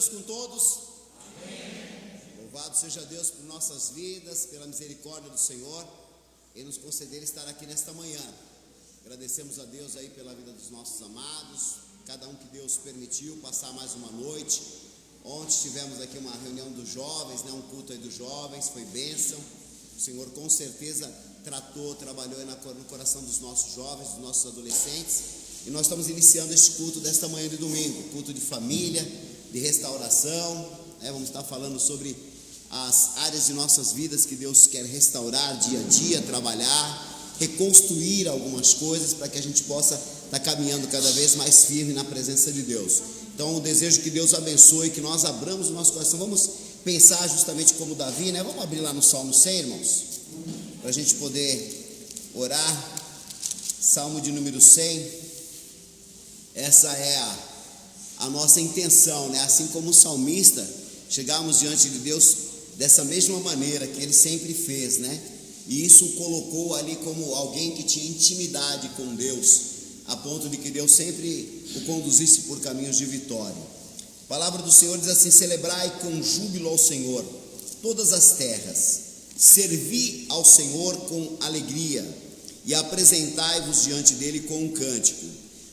Deus com todos. Amém. Louvado seja Deus por nossas vidas, pela misericórdia do Senhor, e nos conceder estar aqui nesta manhã. Agradecemos a Deus aí pela vida dos nossos amados, cada um que Deus permitiu passar mais uma noite. Ontem tivemos aqui uma reunião dos jovens, um culto aí dos jovens, foi bênção. O Senhor com certeza trabalhou aí no coração dos nossos jovens, dos nossos adolescentes. E nós estamos iniciando este culto desta manhã de domingo, culto de família, de restauração. Vamos estar falando sobre as áreas de nossas vidas que Deus quer restaurar dia a dia, trabalhar, reconstruir algumas coisas para que a gente possa estar caminhando cada vez mais firme na presença de Deus. Então, o desejo que Deus abençoe, que nós abramos o nosso coração. Vamos pensar justamente como Davi, Vamos abrir lá no Salmo 100, irmãos, para a gente poder orar. Salmo de número 100. Essa é a nossa intenção, Assim como o salmista, chegarmos diante de Deus dessa mesma maneira que ele sempre fez, E isso o colocou ali como alguém que tinha intimidade com Deus, a ponto de que Deus sempre o conduzisse por caminhos de vitória. A palavra do Senhor diz assim: celebrai com júbilo ao Senhor todas as terras, servi ao Senhor com alegria e apresentai-vos diante dele com um cântico.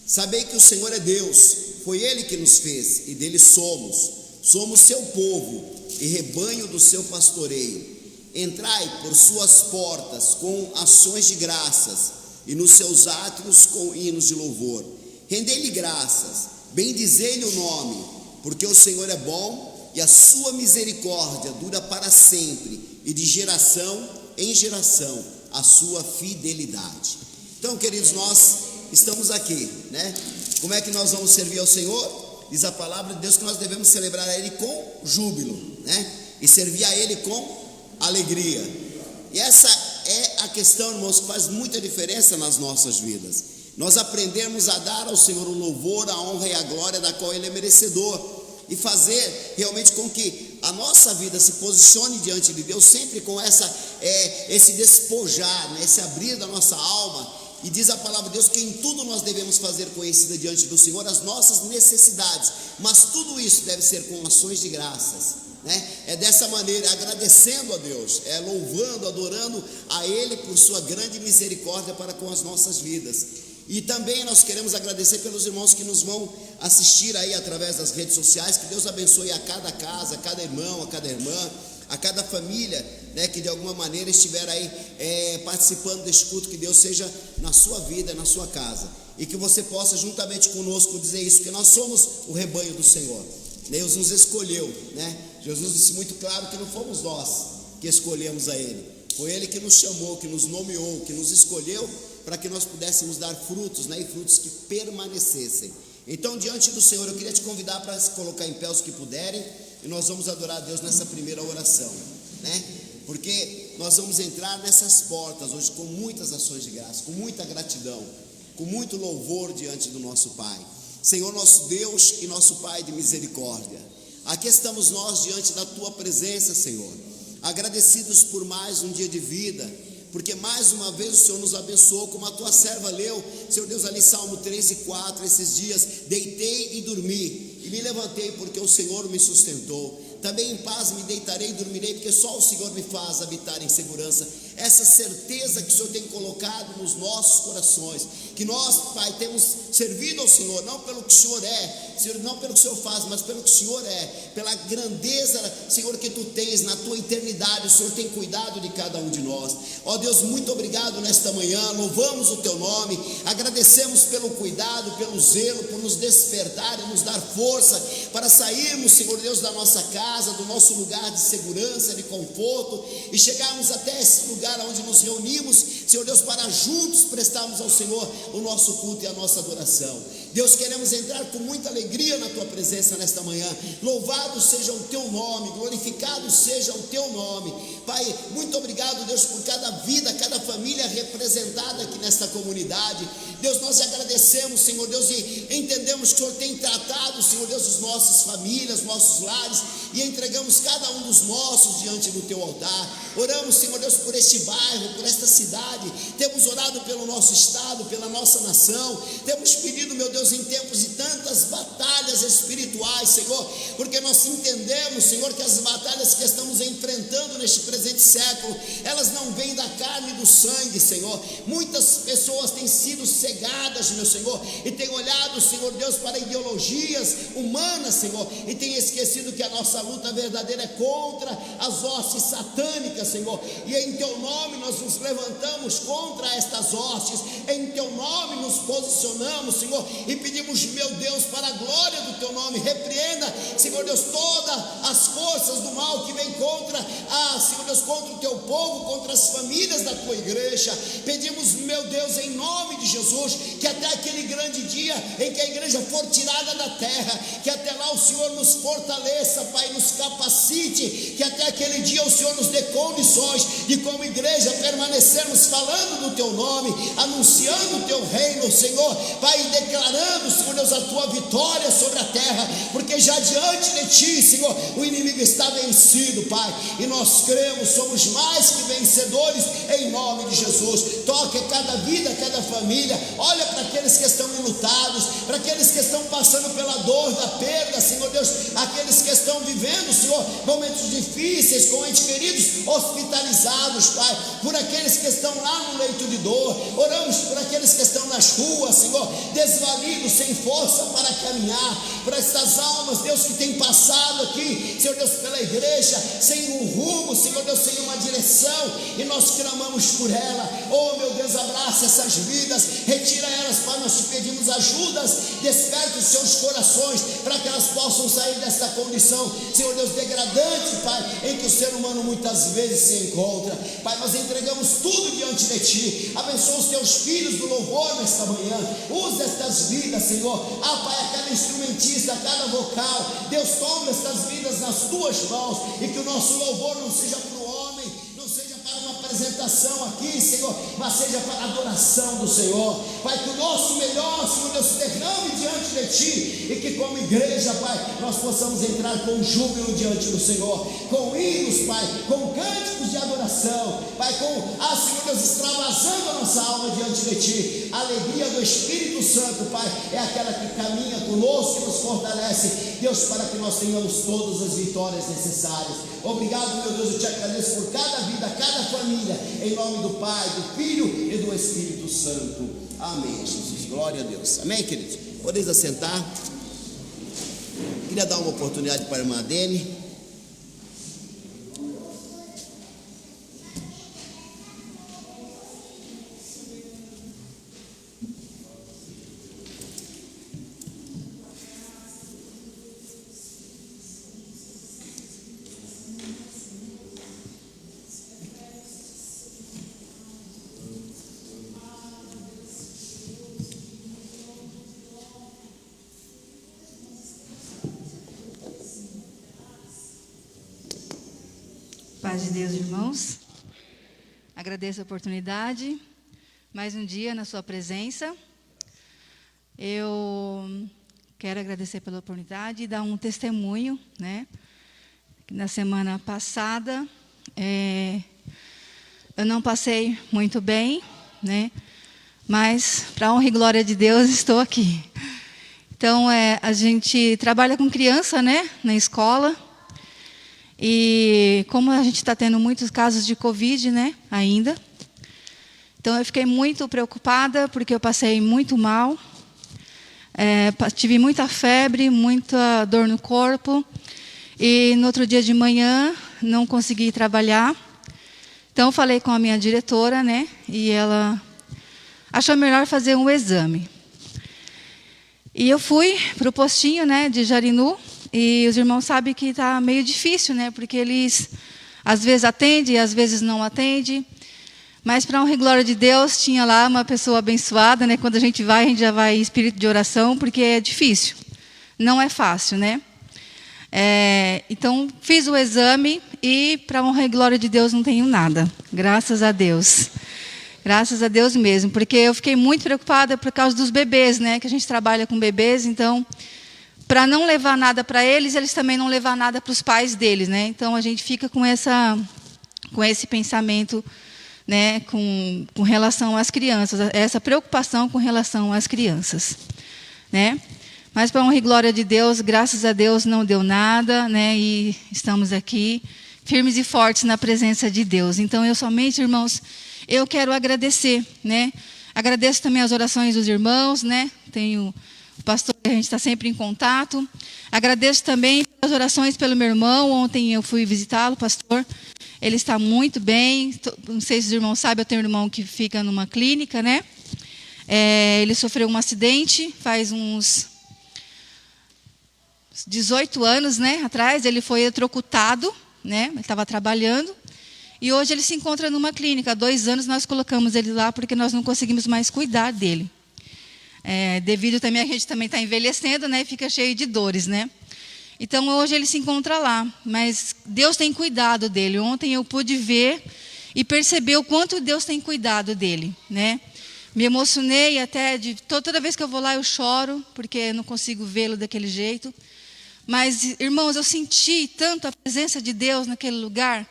Sabei que o Senhor é Deus, foi Ele que nos fez e dele somos seu povo e rebanho do seu pastoreio. Entrai por suas portas com ações de graças e nos seus átrios com hinos de louvor. Rendei-lhe graças, bendizei-lhe o nome, porque o Senhor é bom e a sua misericórdia dura para sempre, e de geração em geração a sua fidelidade. Então, queridos, nós estamos aqui, Como é que nós vamos servir ao Senhor? Diz a palavra de Deus que nós devemos celebrar a Ele com júbilo, E servir a Ele com alegria. E essa é a questão, irmãos, que faz muita diferença nas nossas vidas. Nós aprendemos a dar ao Senhor o louvor, a honra e a glória da qual Ele é merecedor, e fazer realmente com que a nossa vida se posicione diante de Deus sempre com esse despojar, esse abrir da nossa alma. E diz a palavra de Deus que em tudo nós devemos fazer conhecida diante do Senhor as nossas necessidades, mas tudo isso deve ser com ações de graças, É dessa maneira, agradecendo a Deus, louvando, adorando a Ele por sua grande misericórdia para com as nossas vidas. E também nós queremos agradecer pelos irmãos que nos vão assistir aí através das redes sociais. Que Deus abençoe a cada casa, a cada irmão, a cada irmã, a cada família, que de alguma maneira estiver aí participando deste culto. Que Deus seja na sua vida, na sua casa, e que você possa juntamente conosco dizer isso, que nós somos o rebanho do Senhor. Deus nos escolheu, Jesus disse muito claro que não fomos nós que escolhemos a Ele, foi Ele que nos chamou, que nos nomeou, que nos escolheu para que nós pudéssemos dar frutos, e frutos que permanecessem. Então, diante do Senhor, eu queria te convidar para se colocar em pé os que puderem, e nós vamos adorar a Deus nessa primeira oração, Porque nós vamos entrar nessas portas hoje com muitas ações de graça, com muita gratidão, com muito louvor diante do nosso Pai. Senhor, nosso Deus e nosso Pai de misericórdia, aqui estamos nós diante da Tua presença, Senhor, agradecidos por mais um dia de vida, porque mais uma vez o Senhor nos abençoou, como a Tua serva leu, Senhor Deus, ali Salmo 13:4, esses dias: deitei e dormi, e me levantei porque o Senhor me sustentou. Também em paz me deitarei e dormirei, porque só o Senhor me faz habitar em segurança. Essa certeza que o Senhor tem colocado nos nossos corações, que nós, Pai, temos servido ao Senhor, não pelo que o Senhor é, Senhor, não pelo que o Senhor faz, mas pelo que o Senhor é, pela grandeza, Senhor, que Tu tens na Tua eternidade. O Senhor tem cuidado de cada um de nós. Ó Deus, muito obrigado nesta manhã, louvamos o Teu nome, agradecemos pelo cuidado, pelo zelo, por nos despertar e nos dar força para sairmos, Senhor Deus, da nossa casa, do nosso lugar de segurança, de conforto, e chegarmos até esse lugar onde nos reunimos, Senhor Deus, para juntos prestarmos ao Senhor o nosso culto e a nossa adoração. Deus, queremos entrar com muita alegria na Tua presença nesta manhã. Louvado seja o Teu nome, glorificado seja o Teu nome. Pai, muito obrigado, Deus, por cada vida, cada família representada aqui nesta comunidade. Deus, nós te agradecemos, Senhor Deus, e entendemos que o Senhor tem tratado, Senhor Deus, as nossas famílias, nossos lares, e entregamos cada um dos nossos diante do Teu altar. Oramos, Senhor Deus, por este este bairro, por esta cidade, temos orado pelo nosso estado, pela nossa nação, temos pedido, meu Deus, em tempos de tantas batalhas espirituais, Senhor, porque nós entendemos, Senhor, que as batalhas que estamos enfrentando neste presente século, elas não vêm da carne e do sangue, Senhor. Muitas pessoas têm sido cegadas, meu Senhor, e têm olhado, Senhor Deus, para ideologias humanas, Senhor, e têm esquecido que a nossa luta verdadeira é contra as hostes satânicas, Senhor, e em Teu nome nós nos levantamos contra estas hostes, em Teu nome nos posicionamos, Senhor, e pedimos, meu Deus, para a glória do Teu nome, repreenda, Senhor Deus, todas as forças do mal que vem contra, Senhor Deus, contra o Teu povo, contra as famílias da Tua igreja. Pedimos, meu Deus, em nome de Jesus, que até aquele grande dia em que a igreja for tirada da terra, que até lá o Senhor nos fortaleça, Pai, nos capacite, que até aquele dia o Senhor nos dê condições de, como igreja, permanecermos falando do Teu nome, anunciando o Teu reino, Senhor, Pai, declarando, Senhor Deus, a Tua vitória sobre a terra, porque já diante de Ti, Senhor, o inimigo está vencido, Pai, e nós cremos, somos mais que vencedores, em nome de Jesus. Toque cada vida, cada família, olha para aqueles que estão enlutados, para aqueles que estão passando pela dor da perda, Senhor Deus, aqueles que estão vivendo, Senhor, momentos difíceis, com entes queridos hospitalizados, Pai, por aqueles que estão lá no leito de dor, oramos por aqueles que estão nas ruas, Senhor, desvalidos, sem força para caminhar, por estas almas, Deus, que tem passado aqui, Senhor Deus, pela igreja, sem um rumo, Senhor Deus, sem uma direção, e nós clamamos por ela. Oh, meu Deus, abraça essas vidas, retira elas, Pai, nós te pedimos ajudas, desperta os seus corações, para que elas possam sair desta condição, Senhor Deus, degradante, Pai, em que o ser humano muitas vezes se encontra. Pai, nós entregamos tudo diante de Ti, abençoa os Teus filhos do louvor nesta manhã, usa estas vidas, Senhor, Pai, a cada instrumentista, a cada vocal, Deus, toma estas vidas nas Tuas mãos, e que o nosso louvor não seja para o homem, não seja para uma apresentação aqui, Senhor, mas seja para a adoração do Senhor. Pai, que o nosso melhor, Senhor Deus, se derrame diante de Ti, e que como igreja, Pai, nós possamos entrar com júbilo diante do Senhor, com hinos, Pai, com cânticos de adoração, Pai, com, Senhor Deus, extravasando a nossa alma diante de Ti. A alegria do Espírito Santo, Pai, é aquela que caminha conosco e nos fortalece, Deus, para que nós tenhamos todas as vitórias necessárias. Obrigado, meu Deus, eu Te agradeço por cada vida, cada família, em nome do Pai, do Filho e do Espírito Santo. Amém, Jesus, glória a Deus. Amém, queridos? Podeis assentar. Queria dar uma oportunidade para a irmã Dene. Paz de Deus, irmãos. Agradeço a oportunidade, mais um dia na sua presença. Eu quero agradecer pela oportunidade e dar um testemunho, né? Na semana passada, eu não passei muito bem, né? Mas, para honra e glória de Deus, estou aqui. Então, a gente trabalha com criança, né? Na escola. E como a gente está tendo muitos casos de Covid, né, ainda, então eu fiquei muito preocupada, porque eu passei muito mal, tive muita febre, muita dor no corpo, e no outro dia de manhã não consegui trabalhar. Então eu falei com a minha diretora, né, e ela achou melhor fazer um exame. E eu fui para o postinho, né, de Jarinu. E os irmãos sabem que está meio difícil, né? Porque eles, às vezes, atendem, às vezes não atendem. Mas, para a honra e glória de Deus, tinha lá uma pessoa abençoada, né? Quando a gente já vai em espírito de oração, porque é difícil. Não é fácil, né? Então, fiz o exame e, para a honra e glória de Deus, não tenho nada. Graças a Deus. Graças a Deus mesmo. Porque eu fiquei muito preocupada por causa dos bebês, né? Que a gente trabalha com bebês, então... para não levar nada para eles, eles também não levar nada para os pais deles, né? Então a gente fica com esse pensamento né, com relação às crianças, essa preocupação com relação às crianças, né? Mas, para honra e glória de Deus, graças a Deus não deu nada, né? E estamos aqui firmes e fortes na presença de Deus. Então, eu somente, irmãos, eu quero agradecer, né? Agradeço também as orações dos irmãos, né? Tenho o pastor, a gente está sempre em contato. Agradeço também as orações pelo meu irmão. Ontem eu fui visitá-lo, pastor. Ele está muito bem. Não sei se os irmãos sabem, eu tenho um irmão que fica numa clínica, né? Ele sofreu um acidente faz uns 18 anos, né, atrás. Ele foi eletrocutado, né? Ele estava trabalhando. E hoje ele se encontra numa clínica. Há 2 anos nós colocamos ele lá porque nós não conseguimos mais cuidar dele. Devido também a gente também está envelhecendo, né? E fica cheio de dores, né? Então hoje ele se encontra lá. Mas Deus tem cuidado dele. Ontem eu pude ver e perceber o quanto Deus tem cuidado dele, né? Me emocionei até toda vez que eu vou lá eu choro porque eu não consigo vê-lo daquele jeito. Mas, irmãos, eu senti tanto a presença de Deus naquele lugar,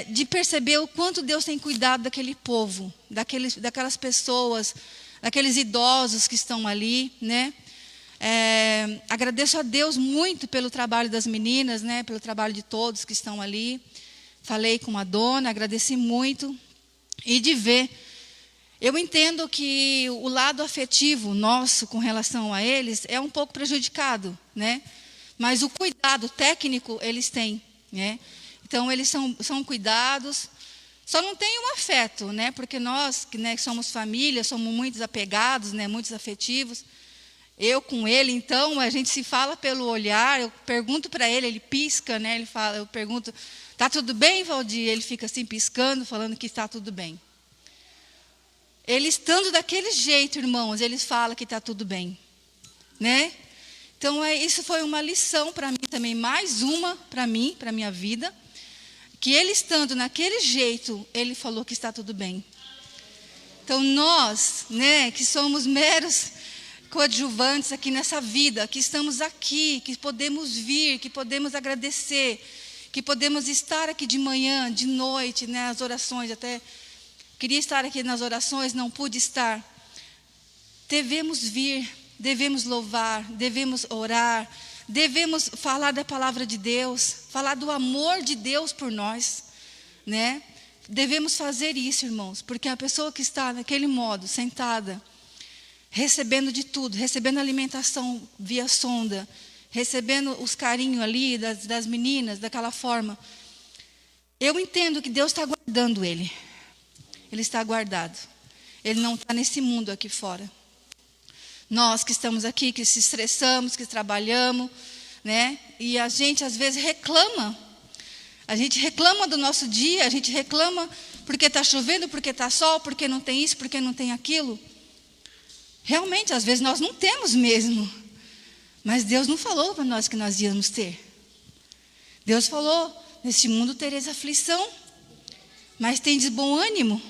de perceber o quanto Deus tem cuidado daquele povo, daquelas pessoas, daqueles idosos que estão ali, né? Agradeço a Deus muito pelo trabalho das meninas, né? Pelo trabalho de todos que estão ali. Falei com a dona, agradeci muito. E de ver, eu entendo que o lado afetivo nosso com relação a eles é um pouco prejudicado, né? Mas o cuidado técnico eles têm, né? Então eles são cuidados. Só não tem o afeto, né? Porque nós, né, que somos família, somos muito apegados, né? Muitos afetivos. Eu com ele, então, a gente se fala pelo olhar. Eu pergunto para ele, ele pisca, né? Ele fala, eu pergunto, tá tudo bem, Valdir? Ele fica assim piscando, falando que está tudo bem. Ele estando daquele jeito, irmãos, ele fala que está tudo bem, né? Então, isso foi uma lição para mim também, mais uma para mim, para a minha vida, que ele estando naquele jeito, ele falou que está tudo bem. Então, nós, né, que somos meros coadjuvantes aqui nessa vida, que estamos aqui, que podemos vir, que podemos agradecer, que podemos estar aqui de manhã, de noite, né, as orações, até queria estar aqui nas orações, não pude estar. Devemos vir, devemos louvar, devemos orar, devemos falar da palavra de Deus, falar do amor de Deus por nós, né? Devemos fazer isso, irmãos, porque a pessoa que está naquele modo, sentada, recebendo de tudo, recebendo alimentação via sonda, recebendo os carinhos ali das meninas, daquela forma, eu entendo que Deus está guardando ele. Ele está guardado. Ele não está nesse mundo aqui fora. Nós que estamos aqui, que se estressamos, que trabalhamos, né? E a gente às vezes reclama. A gente reclama do nosso dia, a gente reclama porque está chovendo, porque está sol, porque não tem isso, porque não tem aquilo. Realmente, às vezes nós não temos mesmo. Mas Deus não falou para nós que nós íamos ter. Deus falou, neste mundo tereis aflição, mas tendes bom ânimo.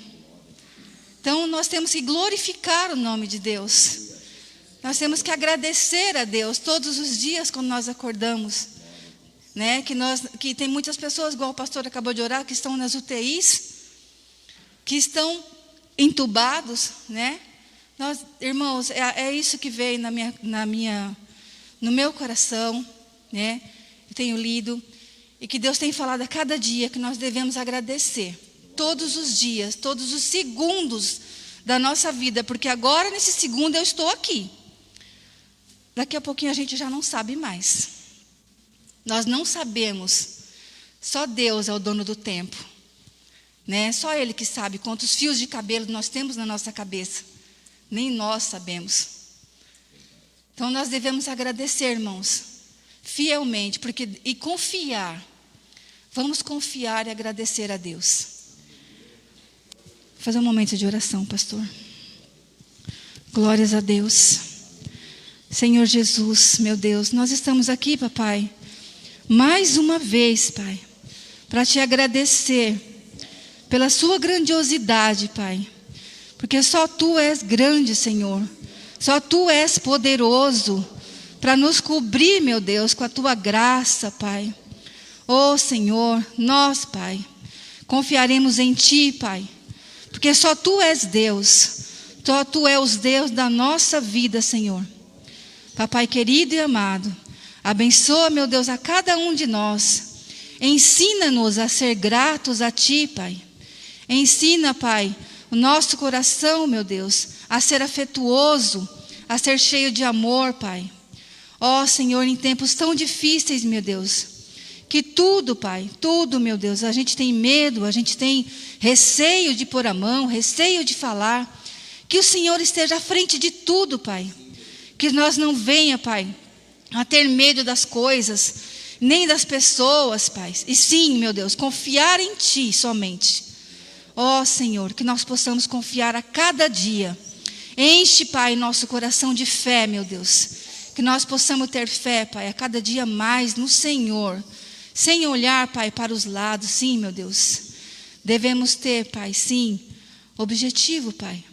Então, nós temos que glorificar o nome de Deus. Nós temos que agradecer a Deus todos os dias quando nós acordamos. Né? Que tem muitas pessoas, igual o pastor acabou de orar, que estão nas UTIs, que estão entubados. Né? Nós, irmãos, é isso que veio no meu coração. Né? Eu tenho lido. E que Deus tem falado a cada dia que nós devemos agradecer. Todos os dias, todos os segundos da nossa vida, porque agora nesse segundo eu estou aqui. Daqui a pouquinho a gente já não sabe mais. Nós não sabemos. Só Deus é o dono do tempo, né? Só Ele que sabe quantos fios de cabelo nós temos na nossa cabeça. Nem nós sabemos. Então nós devemos agradecer, irmãos, fielmente, e confiar. Vamos confiar e agradecer a Deus. Vou fazer um momento de oração, pastor. Glórias a Deus. Senhor Jesus, meu Deus, nós estamos aqui, papai, mais uma vez, pai, para te agradecer pela sua grandiosidade, pai, porque só tu és grande, Senhor, só tu és poderoso para nos cobrir, meu Deus, com a tua graça, pai. Oh, Senhor, nós, pai, confiaremos em ti, pai, porque só Tu és Deus, só Tu és o Deus da nossa vida, Senhor. Papai querido e amado, abençoa, meu Deus, a cada um de nós. Ensina-nos a ser gratos a Ti, Pai. Ensina, Pai, o nosso coração, meu Deus, a ser afetuoso, a ser cheio de amor, Pai. Ó, Senhor, em tempos tão difíceis, meu Deus, que tudo, Pai, tudo, meu Deus, a gente tem medo, a gente tem receio de pôr a mão, receio de falar. Que o Senhor esteja à frente de tudo, Pai. Que nós não venha, Pai, a ter medo das coisas, nem das pessoas, Pai. E sim, meu Deus, confiar em Ti somente. Ó, Senhor, que nós possamos confiar a cada dia. Enche, Pai, nosso coração de fé, meu Deus. Que nós possamos ter fé, Pai, a cada dia mais no Senhor. Sem olhar, Pai, para os lados. Sim, meu Deus. Devemos ter, Pai, sim, objetivo, Pai.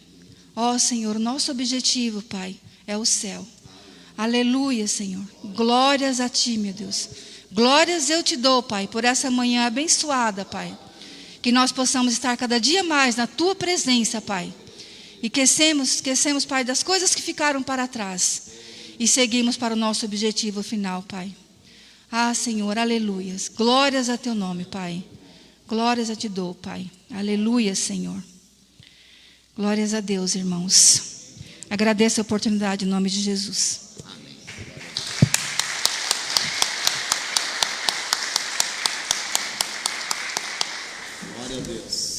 Ó, Senhor, o nosso objetivo, Pai, é o céu. Aleluia, Senhor. Glórias a Ti, meu Deus. Glórias eu Te dou, Pai, por essa manhã abençoada, Pai. Que nós possamos estar cada dia mais na Tua presença, Pai. E esquecemos, Pai, das coisas que ficaram para trás. E seguimos para o nosso objetivo final, Pai. Ah, Senhor, aleluias. Glórias a Teu nome, Pai. Glórias a Te dou, Pai. Aleluia, Senhor. Glórias a Deus, irmãos. Agradeço a oportunidade em nome de Jesus. Amém. Glória a Deus.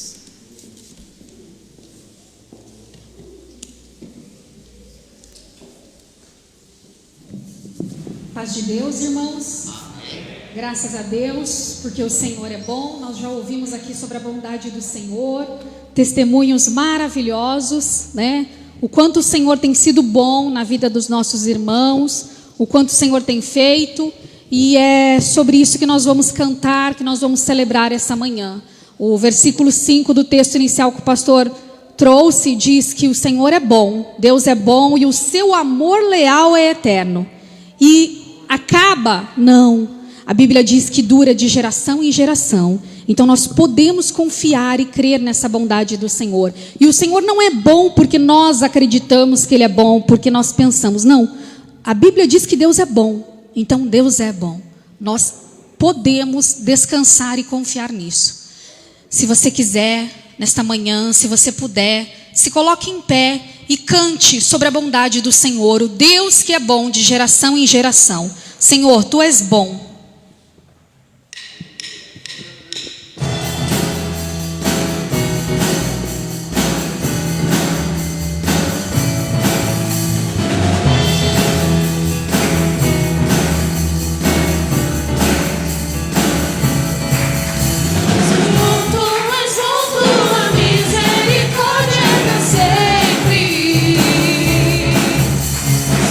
Paz de Deus, irmãos. Graças a Deus, porque o Senhor é bom. Nós já ouvimos aqui sobre a bondade do Senhor, testemunhos maravilhosos, né? O quanto o Senhor tem sido bom na vida dos nossos irmãos, o quanto o Senhor tem feito, e é sobre isso que nós vamos cantar, que nós vamos celebrar essa manhã. O versículo 5 do texto inicial que o pastor trouxe diz que o Senhor é bom, Deus é bom e o seu amor leal é eterno. E acaba? Não. A Bíblia diz que dura de geração em geração. Então nós podemos confiar e crer nessa bondade do Senhor. E o Senhor não é bom porque nós acreditamos que Ele é bom, porque nós pensamos. Não, a Bíblia diz que Deus é bom. Então Deus é bom. Nós podemos descansar e confiar nisso. Se você quiser, nesta manhã, se você puder, se coloque em pé e cante sobre a bondade do Senhor. O Deus que é bom de geração em geração. Senhor, Tu és bom.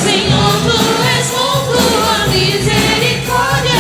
Senhor, Tu és bom, Tua misericórdia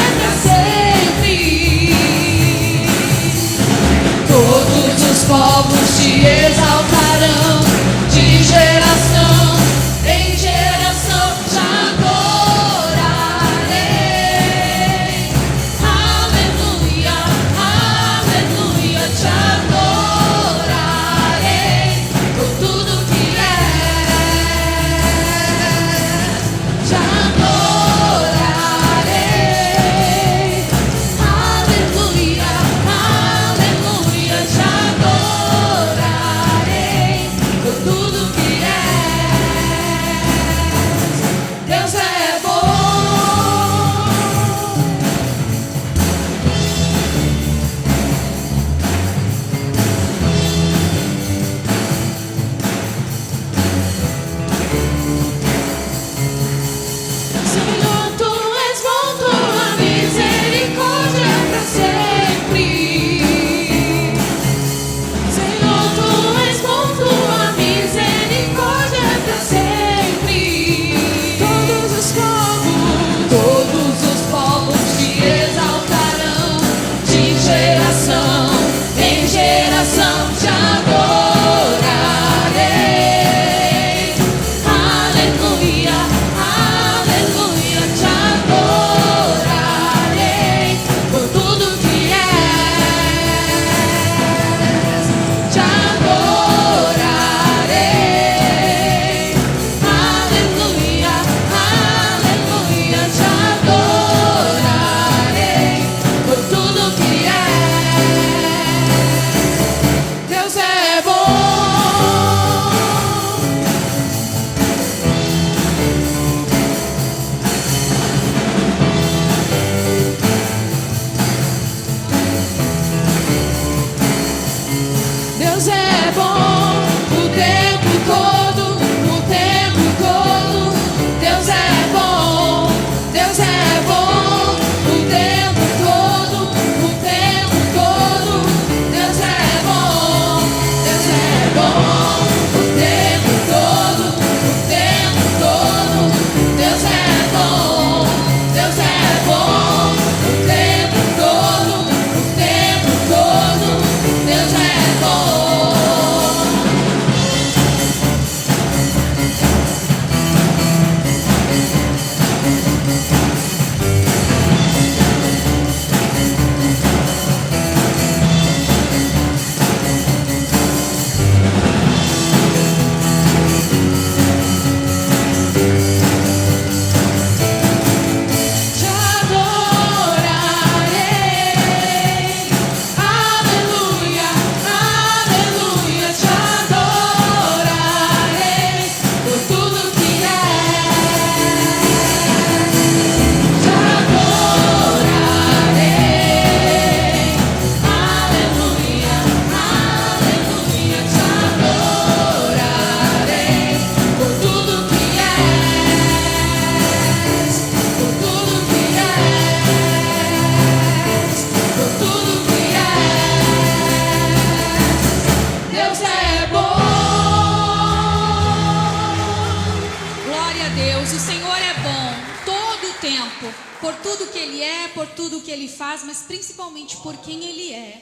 Deus, o Senhor é bom todo o tempo, por tudo que Ele é, por tudo que Ele faz, mas principalmente por quem Ele é.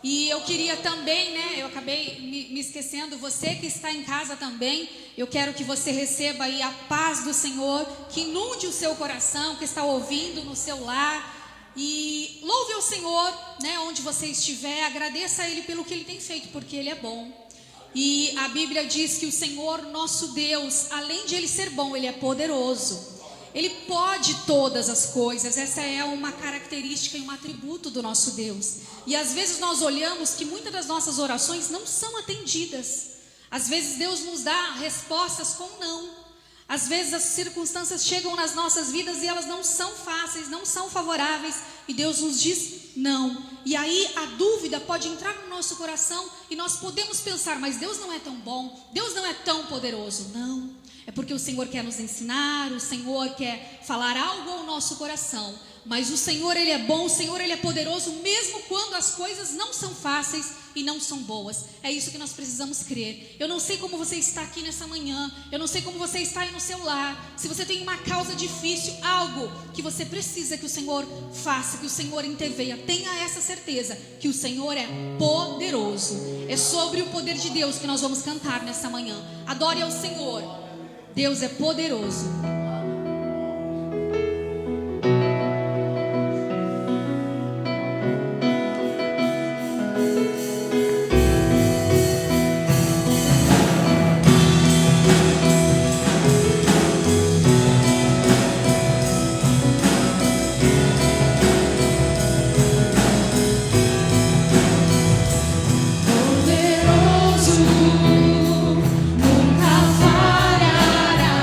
E eu queria também, né, eu acabei me esquecendo, você que está em casa também, eu quero que você receba aí a paz do Senhor, que inunde o seu coração, que está ouvindo no seu lar, e louve ao Senhor, né, onde você estiver, agradeça a Ele pelo que Ele tem feito, porque Ele é bom. E a Bíblia diz que o Senhor, nosso Deus, além de Ele ser bom, Ele é poderoso. Ele pode todas as coisas, essa é uma característica e um atributo do nosso Deus. E às vezes nós olhamos que muitas das nossas orações não são atendidas. Às vezes Deus nos dá respostas com não. Às vezes as circunstâncias chegam nas nossas vidas e elas não são fáceis, não são favoráveis. E Deus nos diz não. E aí a dúvida pode entrar no nosso coração e nós podemos pensar, mas Deus não é tão bom, Deus não é tão poderoso. Não. É porque o Senhor quer nos ensinar, o Senhor quer falar algo ao nosso coração. Mas o Senhor, Ele é bom, o Senhor, Ele é poderoso, mesmo quando as coisas não são fáceis e não são boas. É isso que nós precisamos crer. Eu não sei como você está aqui nessa manhã, eu não sei como você está aí no seu lar. Se você tem uma causa difícil, algo que você precisa que o Senhor faça, que o Senhor intervenha, tenha essa certeza que o Senhor é poderoso. É sobre o poder de Deus que nós vamos cantar nessa manhã. Adore ao Senhor. Deus é poderoso. Poderoso, nunca falhará.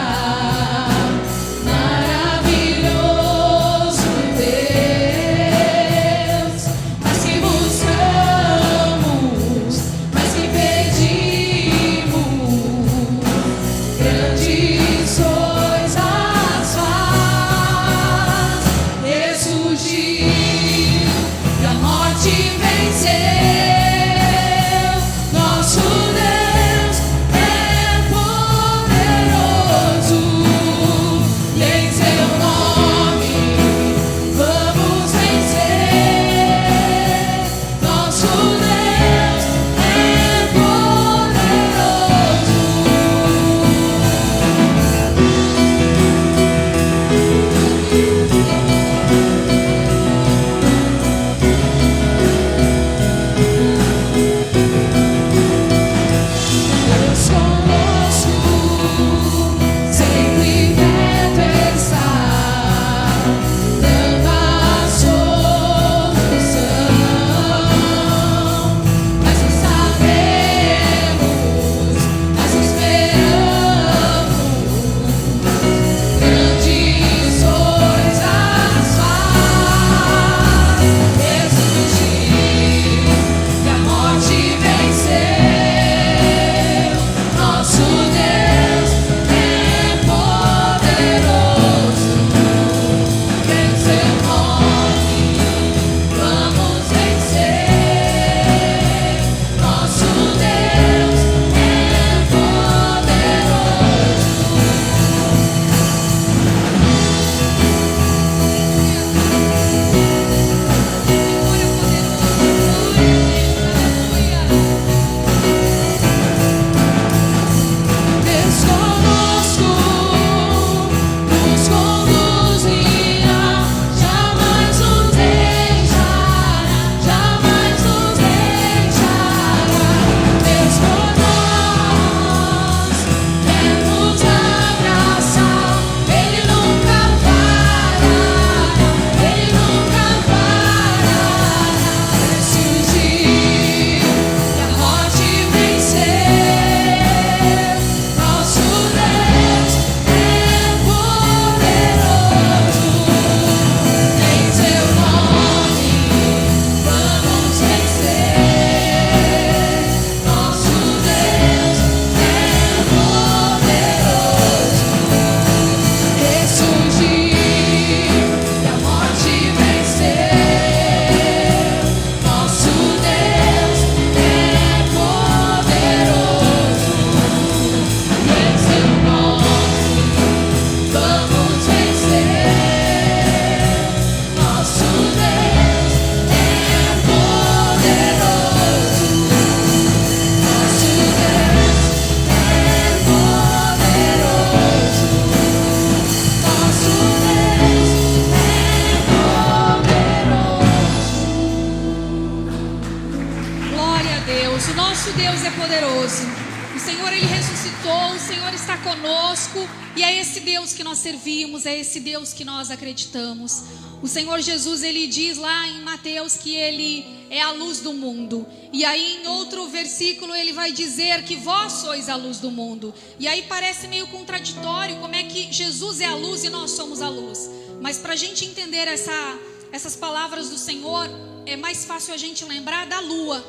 conosco, e é esse Deus que nós servimos, é esse Deus que nós acreditamos. O Senhor Jesus, ele diz lá em Mateus que ele é a luz do mundo. E aí em outro versículo ele vai dizer que vós sois a luz do mundo. E aí parece meio contraditório, como é que Jesus é a luz e nós somos a luz. Mas para a gente entender essas palavras do Senhor, é mais fácil a gente lembrar da lua.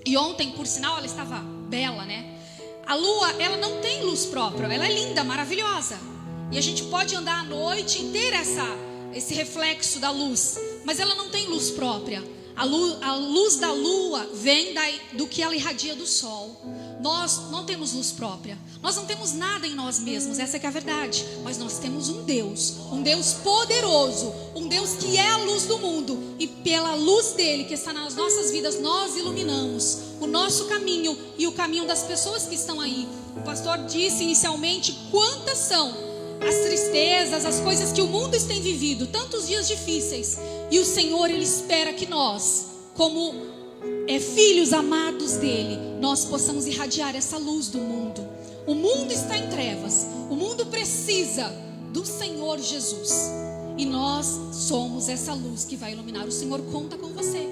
E ontem, por sinal, ela estava bela, né? A lua, ela não tem luz própria, ela é linda, maravilhosa. E a gente pode andar à noite e ter esse reflexo da luz, mas ela não tem luz própria. A luz da lua vem do que ela irradia do sol. Nós não temos luz própria, nós não temos nada em nós mesmos, essa que é a verdade. Mas nós temos um Deus poderoso, um Deus que é a luz do mundo. E pela luz dele que está nas nossas vidas, nós iluminamos o nosso caminho e o caminho das pessoas que estão aí. O pastor disse inicialmente quantas são as tristezas, as coisas que o mundo tem vivido, tantos dias difíceis. E o Senhor, ele espera que nós, como filhos amados dele, nós possamos irradiar essa luz do mundo. O mundo está em trevas, o mundo precisa do Senhor Jesus. E nós somos essa luz que vai iluminar. O Senhor conta com você,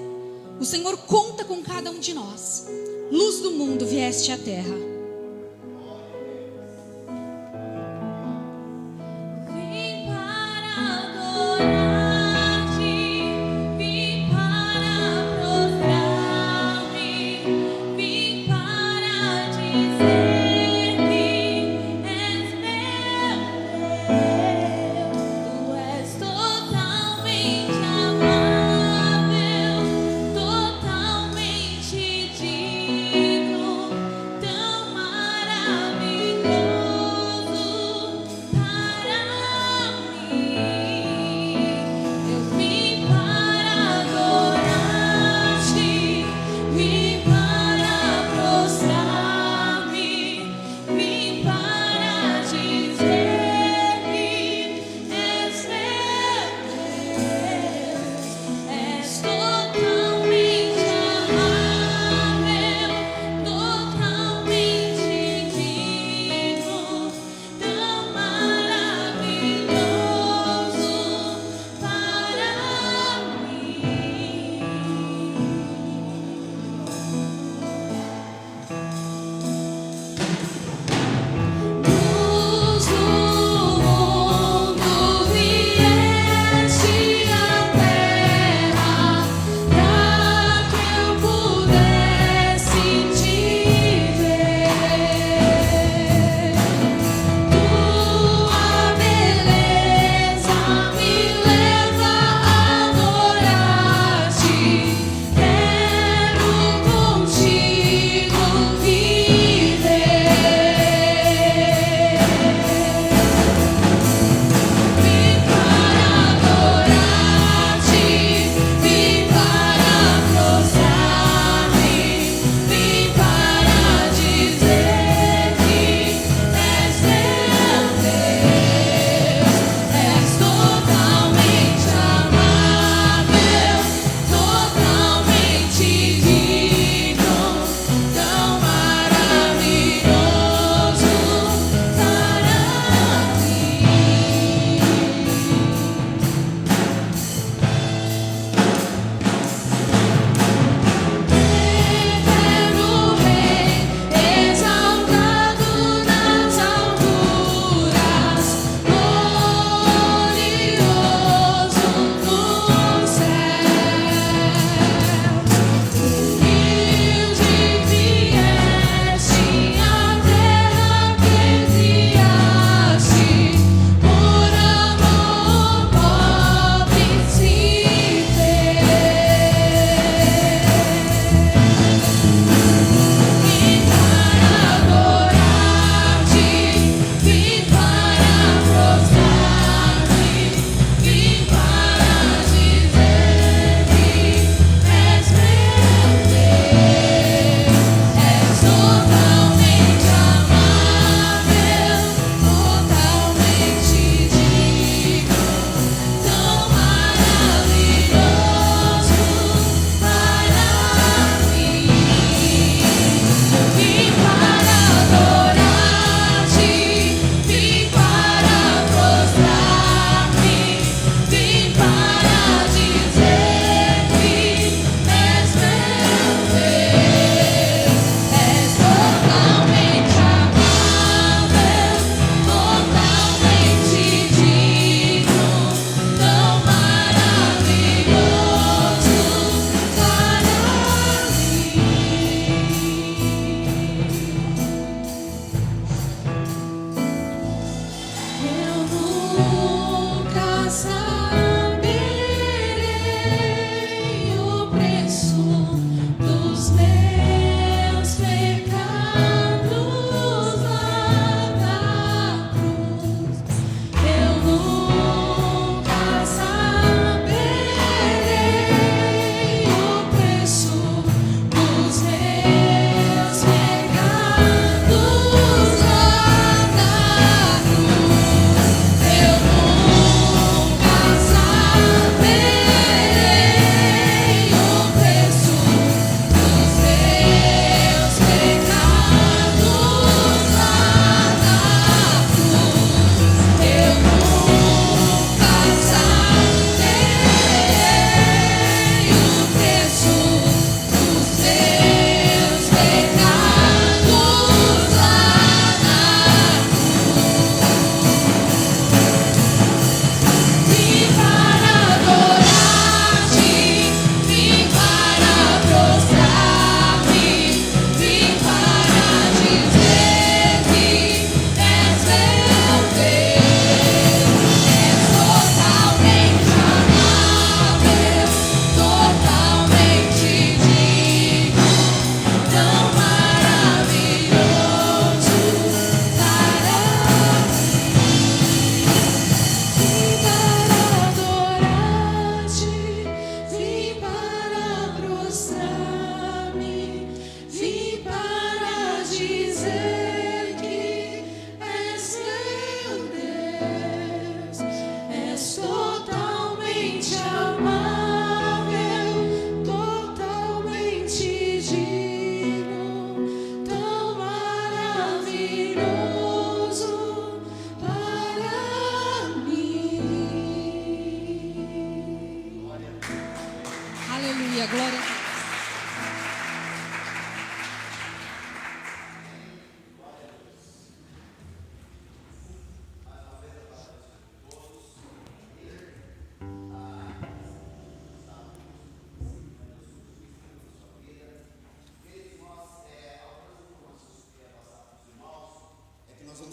o Senhor conta com cada um de nós. Luz do mundo, vieste à terra. Tão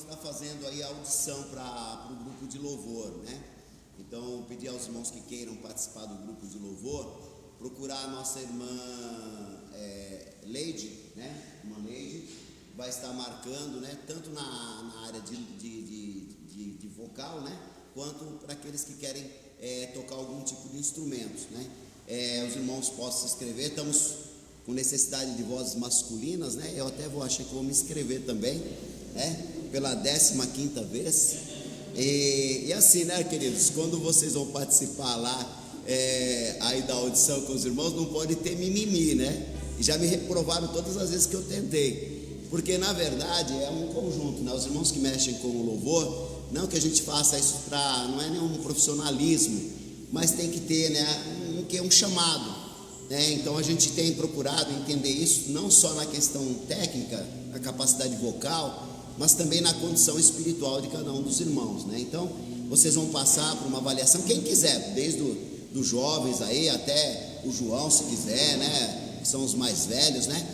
estar fazendo aí a audição para o grupo de louvor, né? Então, pedir aos irmãos que queiram participar do grupo de louvor, procurar a nossa irmã Leide, né? Irmã Leide, vai estar marcando, né? Tanto na área de vocal, né? Quanto para aqueles que querem tocar algum tipo de instrumentos, né? Os irmãos possam se inscrever. Estamos com necessidade de vozes masculinas, né? Eu até achei que vou me inscrever também, né? Pela 15ª vez. E assim, né, queridos, quando vocês vão participar lá aí da audição com os irmãos, não pode ter mimimi, né? E já me reprovaram todas as vezes que eu tentei, porque na verdade é um conjunto, né? Os irmãos que mexem com o louvor, não que a gente faça isso não é nenhum profissionalismo, mas tem que ter, né, um chamado, né? Então a gente tem procurado entender isso, não só na questão técnica, na capacidade vocal, mas também na condição espiritual de cada um dos irmãos, né? Então vocês vão passar por uma avaliação, quem quiser, desde dos jovens aí até o João, se quiser, né? Que são os mais velhos, né?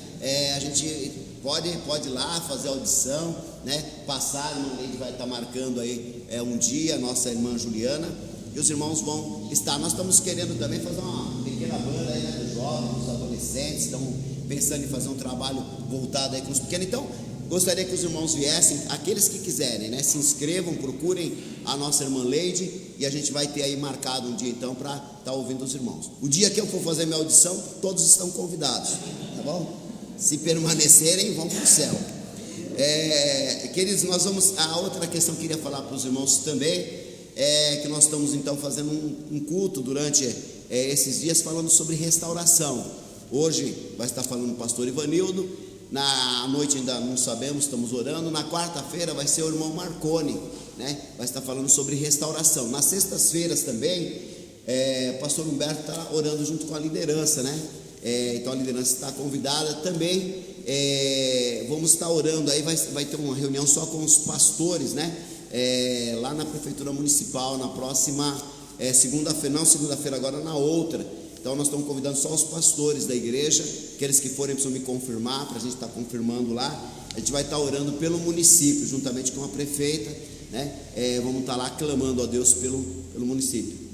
A gente pode ir lá fazer a audição, né? Passar, a irmã Leide vai estar marcando aí um dia, a nossa irmã Juliana, e os irmãos vão estar. Nós estamos querendo também fazer uma pequena banda aí, né? Dos jovens, dos adolescentes, estamos pensando em fazer um trabalho voltado aí com os pequenos. Então, gostaria que os irmãos viessem, aqueles que quiserem, né? Se inscrevam, procurem a nossa irmã Leide, e a gente vai ter aí marcado um dia então para estar ouvindo os irmãos. O dia que eu for fazer minha audição, todos estão convidados, tá bom? Se permanecerem, vão para o céu. Queridos, nós vamos. A outra questão que eu queria falar para os irmãos também é que nós estamos então fazendo um culto durante esses dias falando sobre restauração. Hoje vai estar falando o pastor Ivanildo. Na noite ainda não sabemos, estamos orando. Na quarta-feira vai ser o irmão Marconi, né? Vai estar falando sobre restauração. Nas sextas-feiras também, o pastor Humberto está orando junto com a liderança, né? Então a liderança está convidada também. Vamos estar orando aí, vai ter uma reunião só com os pastores, né? Lá na prefeitura municipal, na próxima segunda-feira, não segunda-feira agora, na outra. Então nós estamos convidando só os pastores da igreja, aqueles que forem precisam me confirmar, para a gente estar confirmando lá. A gente vai estar orando pelo município, juntamente com a prefeita, né? Vamos estar lá clamando a Deus pelo município.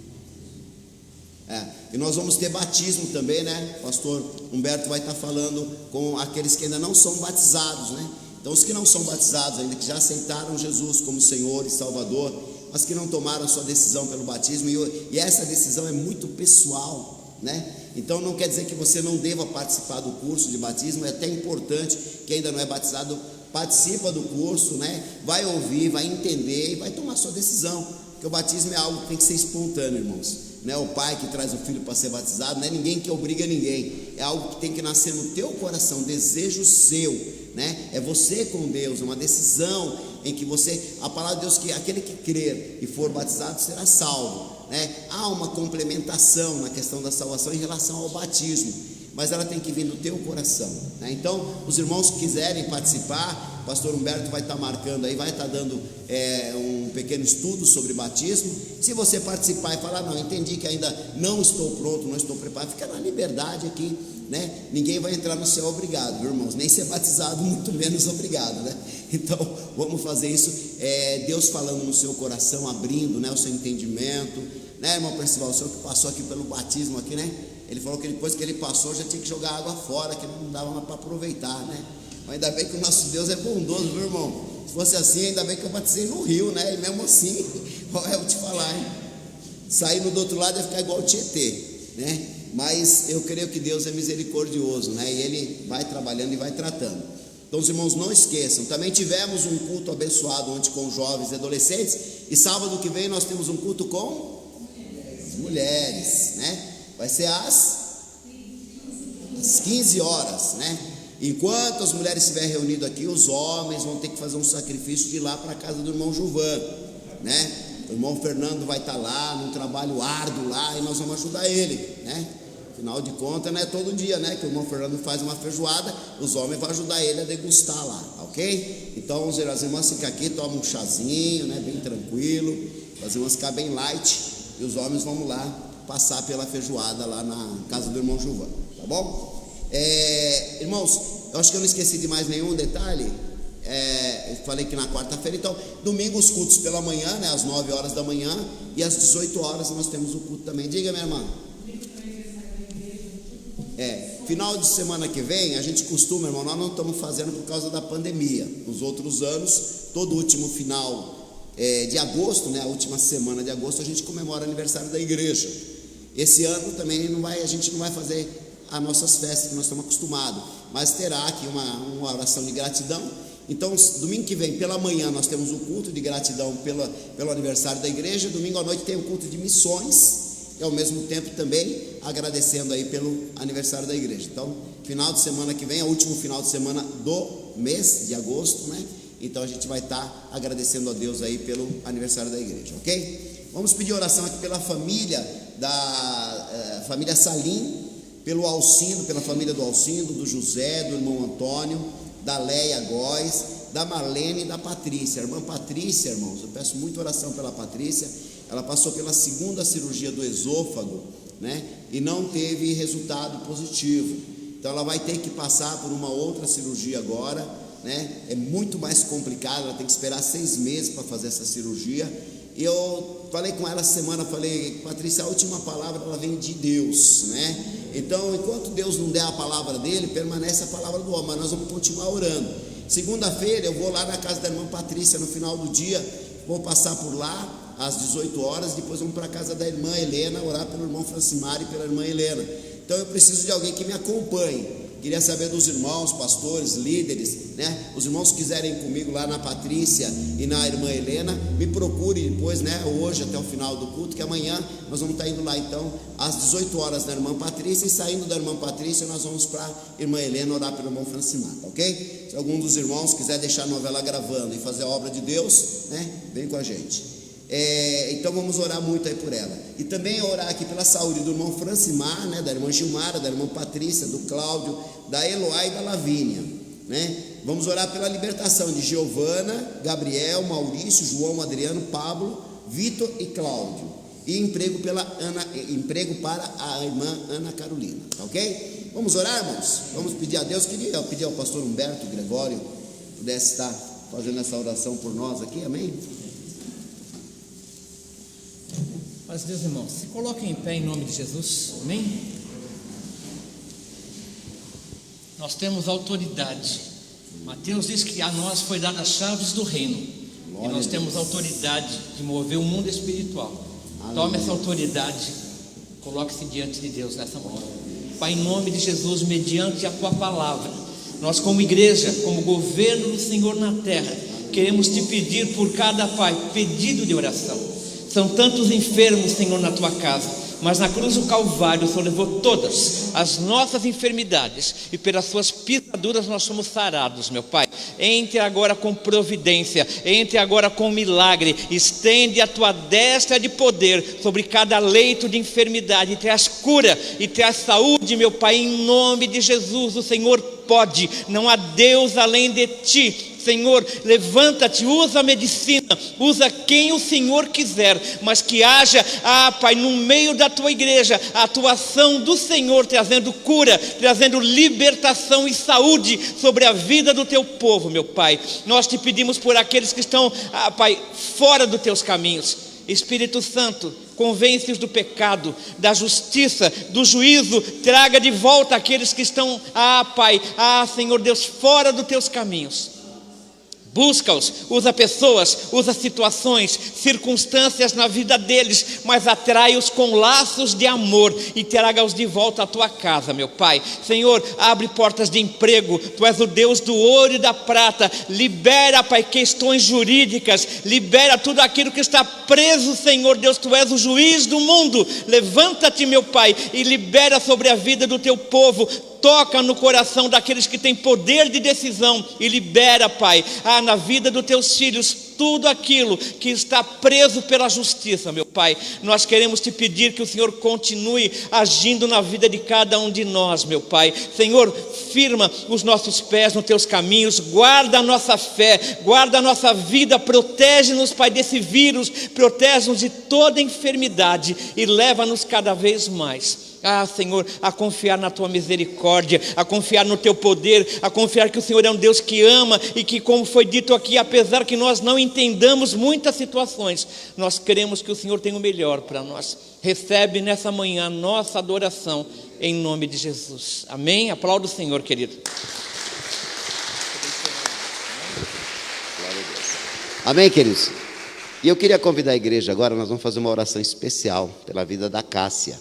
E nós vamos ter batismo também, né? O pastor Humberto vai estar falando com aqueles que ainda não são batizados, né? Então os que não são batizados ainda, que já aceitaram Jesus como Senhor e Salvador, mas que não tomaram a sua decisão pelo batismo, e essa decisão é muito pessoal, né? Então não quer dizer que você não deva participar do curso de batismo. É até importante, que ainda não é batizado, participa do curso, né? Vai ouvir, vai entender e vai tomar sua decisão, porque o batismo é algo que tem que ser espontâneo, irmãos. Não é o pai que traz o filho para ser batizado, não é ninguém que obriga ninguém, é algo que tem que nascer no teu coração, desejo seu, né? É você com Deus, é uma decisão em que você, a palavra de Deus, que aquele que crer e for batizado será salvo, né? Há uma complementação na questão da salvação em relação ao batismo, mas ela tem que vir do teu coração, né? Então os irmãos que quiserem participar, o pastor Humberto vai estar marcando aí, vai estar dando um pequeno estudo sobre batismo. Se você participar e falar, não, entendi que ainda não estou pronto, não estou preparado, fica na liberdade aqui, né? Ninguém vai entrar no céu obrigado, viu, irmãos? Nem ser batizado, muito menos obrigado, né? Então vamos fazer isso, Deus falando no seu coração, abrindo, né, o seu entendimento, né, irmão Percival? O senhor que passou aqui pelo batismo aqui, né? Ele falou que depois que ele passou já tinha que jogar água fora, que não dava mais para aproveitar, né? Mas ainda bem que o nosso Deus é bondoso, viu, irmão? Se fosse assim, ainda bem que eu batizei no rio, né? E mesmo assim, eu vou te falar, hein? Saindo do outro lado ia ficar igual o Tietê, né? Mas eu creio que Deus é misericordioso, né? E Ele vai trabalhando e vai tratando. Então os irmãos não esqueçam, também tivemos um culto abençoado ontem com jovens e adolescentes, e sábado que vem nós temos um culto com as mulheres, né? Vai ser às 15 horas, né? Enquanto as mulheres estiverem reunidas aqui, os homens vão ter que fazer um sacrifício de ir lá para a casa do irmão Juvan, né? O irmão Fernando vai estar lá, num trabalho árduo lá, e nós vamos ajudar ele, né? Afinal de contas, não é todo dia, né, que o irmão Fernando faz uma feijoada, os homens vão ajudar ele a degustar lá, ok? Então as irmãs ficam aqui, tomam um chazinho, né, bem tranquilo, as irmãs ficam bem light, e os homens vão lá passar pela feijoada lá na casa do irmão Juvan, tá bom? Irmãos, eu acho que eu não esqueci de mais nenhum detalhe. Eu falei que na quarta-feira, então, domingo os cultos pela manhã, né, às 9 horas da manhã, e às 18 horas nós temos o culto também. Diga, minha irmã. Final de semana que vem, a gente costuma, irmão, nós não estamos fazendo por causa da pandemia. Nos outros anos, todo último final de agosto, né, a última semana de agosto, a gente comemora o aniversário da igreja. Esse ano também a gente não vai fazer as nossas festas que nós estamos acostumados, mas terá aqui uma oração de gratidão. Então, domingo que vem, pela manhã, nós temos o culto de gratidão pelo aniversário da igreja. Domingo à noite tem o culto de missões, e ao mesmo tempo também agradecendo aí pelo aniversário da igreja. Então, final de semana que vem é o último final de semana do mês de agosto, né? Então a gente vai estar agradecendo a Deus aí pelo aniversário da igreja, ok? Vamos pedir oração aqui pela família família Salim, pelo Alcindo, pela família do Alcindo, do José, do irmão Antônio, da Leia Góes, da Marlene e da Patrícia. A irmã Patrícia, irmãos, eu peço muita oração pela Patrícia. Ela passou pela segunda cirurgia do esôfago, né? E não teve resultado positivo. Então ela vai ter que passar por uma outra cirurgia agora, né? É muito mais complicado, ela tem que esperar 6 meses para fazer essa cirurgia. E eu falei com ela essa semana, falei, Patrícia, a última palavra ela vem de Deus, né? Então, enquanto Deus não der a palavra dele, permanece a palavra do homem, mas nós vamos continuar orando. Segunda-feira eu vou lá na casa da irmã Patrícia, no final do dia, vou passar por lá às 18 horas, depois vamos para a casa da irmã Helena, orar pelo irmão Francimar e pela irmã Helena. Então eu preciso de alguém que me acompanhe. Queria saber dos irmãos, pastores, líderes, né? Os irmãos que quiserem ir comigo lá na Patrícia e na irmã Helena, me procure depois, né? Hoje até o final do culto, que amanhã nós vamos estar indo lá então às 18 horas da irmã Patrícia, e saindo da irmã Patrícia nós vamos para a irmã Helena orar pelo irmão Francimar, ok? Se algum dos irmãos quiser deixar a novela gravando e fazer a obra de Deus, né? Vem com a gente. Então vamos orar muito aí por ela. E também orar aqui pela saúde do irmão Francimar, né, da irmã Gilmara, da irmã Patrícia, do Cláudio, da Eloá e da Lavínia, né? Vamos orar pela libertação de Giovana, Gabriel, Maurício, João, Adriano, Pablo, Vitor e Cláudio. E emprego para a irmã Ana Carolina, tá ok? Vamos orar, irmãos? Vamos pedir a Deus. Queria pedir ao pastor Humberto Gregório pudesse estar fazendo essa oração por nós aqui, amém? Mas Deus, irmãos, se coloquem em pé em nome de Jesus, amém? Nós temos autoridade. Mateus diz que a nós foi dada as chaves do reino. Glória, e nós temos autoridade de mover o mundo espiritual. Aleluia. Tome essa autoridade, coloque-se diante de Deus nessa manhã. Pai, em nome de Jesus, mediante a tua palavra, nós como igreja, como governo do Senhor na terra, queremos te pedir por cada pai, pedido de oração. São tantos enfermos, Senhor, na tua casa, mas na cruz do Calvário o Senhor levou todas as nossas enfermidades, e pelas suas pisaduras nós somos sarados, meu Pai. Entre agora com providência, entre agora com milagre, estende a tua destra de poder sobre cada leito de enfermidade, e traz cura e traz saúde, meu Pai, em nome de Jesus. O Senhor pode, não há Deus além de ti. Senhor, levanta-te, usa a medicina, usa quem o Senhor quiser, mas que haja, Pai, no meio da tua igreja, a atuação do Senhor, trazendo cura, trazendo libertação e saúde sobre a vida do teu povo, meu Pai. Nós te pedimos por aqueles que estão, Pai, fora dos teus caminhos. Espírito Santo, convence-os do pecado, da justiça, do juízo, traga de volta aqueles que estão, Pai, Senhor Deus, fora dos teus caminhos. Busca-os, usa pessoas, usa situações, circunstâncias na vida deles, mas atrai-os com laços de amor e traga-os de volta à tua casa, meu Pai. Senhor, abre portas de emprego, tu és o Deus do ouro e da prata. Libera, Pai, questões jurídicas, libera tudo aquilo que está preso, Senhor Deus, tu és o juiz do mundo. Levanta-te, meu Pai, e libera sobre a vida do teu povo. Toca no coração daqueles que têm poder de decisão e libera, Pai, na vida dos teus filhos, tudo aquilo que está preso pela justiça, meu Pai. Nós queremos te pedir que o Senhor continue agindo na vida de cada um de nós, meu Pai. Senhor, firma os nossos pés nos teus caminhos, guarda a nossa fé, guarda a nossa vida, protege-nos, Pai, desse vírus, protege-nos de toda enfermidade e leva-nos cada vez mais Senhor, a confiar na Tua misericórdia, a confiar no Teu poder, a confiar que o Senhor é um Deus que ama e que, como foi dito aqui, apesar que nós não entendamos muitas situações, nós queremos que o Senhor tenha o melhor para nós. Recebe nessa manhã a nossa adoração, em nome de Jesus. Amém? Aplauda o Senhor, querido. Amém, queridos? E eu queria convidar a igreja agora, nós vamos fazer uma oração especial pela vida da Cássia.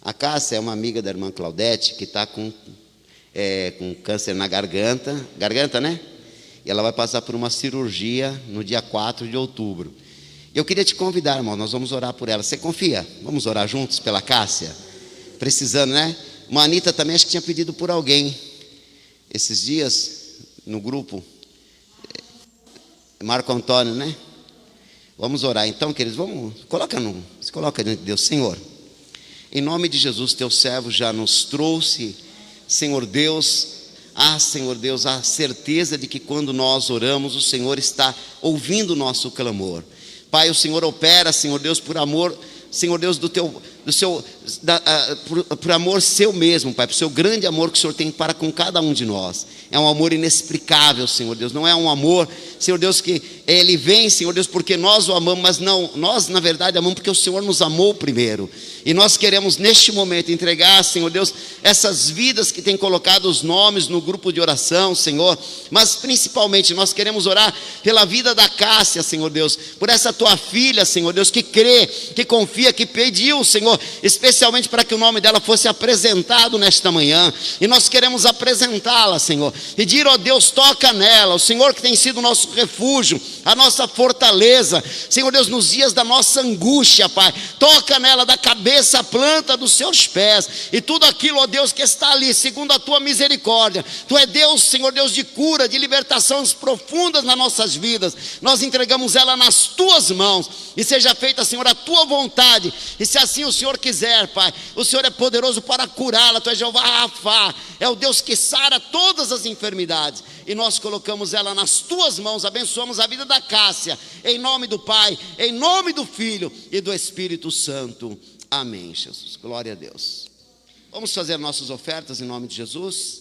A Cássia é uma amiga da irmã Claudete, que está com câncer na garganta, né? E ela vai passar por uma cirurgia no dia 4 de outubro. Eu queria te convidar, irmão, nós vamos orar por ela. Você confia? Vamos orar juntos pela Cássia? Precisando, né? Uma Anitta também acho que tinha pedido por alguém esses dias no grupo. Marco Antônio, né? Vamos orar então, queridos. Se coloca diante de Deus. Senhor, em nome de Jesus, teu servo já nos trouxe, Senhor Deus, a certeza de que quando nós oramos, o Senhor está ouvindo o nosso clamor. Pai, o Senhor opera, Senhor Deus, por amor, Senhor Deus, por amor seu mesmo, Pai, por seu grande amor que o Senhor tem para com cada um de nós. É um amor inexplicável, Senhor Deus. Não é um amor, Senhor Deus, que Ele vem, Senhor Deus, porque nós o amamos, mas não, nós na verdade amamos porque o Senhor nos amou primeiro. E nós queremos neste momento entregar, Senhor Deus, essas vidas que têm colocado os nomes no grupo de oração, Senhor. Mas principalmente nós queremos orar pela vida da Cássia, Senhor Deus, por essa tua filha, Senhor Deus, que crê, que confia, que pediu, Senhor, especialmente para que o nome dela fosse apresentado nesta manhã. E nós queremos apresentá-la, Senhor. Pedir, ó Deus, toca nela, o Senhor que tem sido o nosso refúgio, a nossa fortaleza, Senhor Deus, nos dias da nossa angústia, Pai, toca nela da cabeça à planta dos seus pés, e tudo aquilo, ó Deus, que está ali, segundo a tua misericórdia. Tu é Deus, Senhor Deus, de cura, de libertações profundas nas nossas vidas. Nós entregamos ela nas tuas mãos, e seja feita, Senhor, a tua vontade, e se assim o Senhor quiser, Pai, o Senhor é poderoso para curá-la. Tu és Jeová Rafá, é o Deus que sara todas as enfermidades, e nós colocamos ela nas tuas mãos. Abençoamos a vida da Cássia, em nome do Pai, em nome do Filho e do Espírito Santo. Amém, Jesus, glória a Deus. Vamos fazer nossas ofertas em nome de Jesus.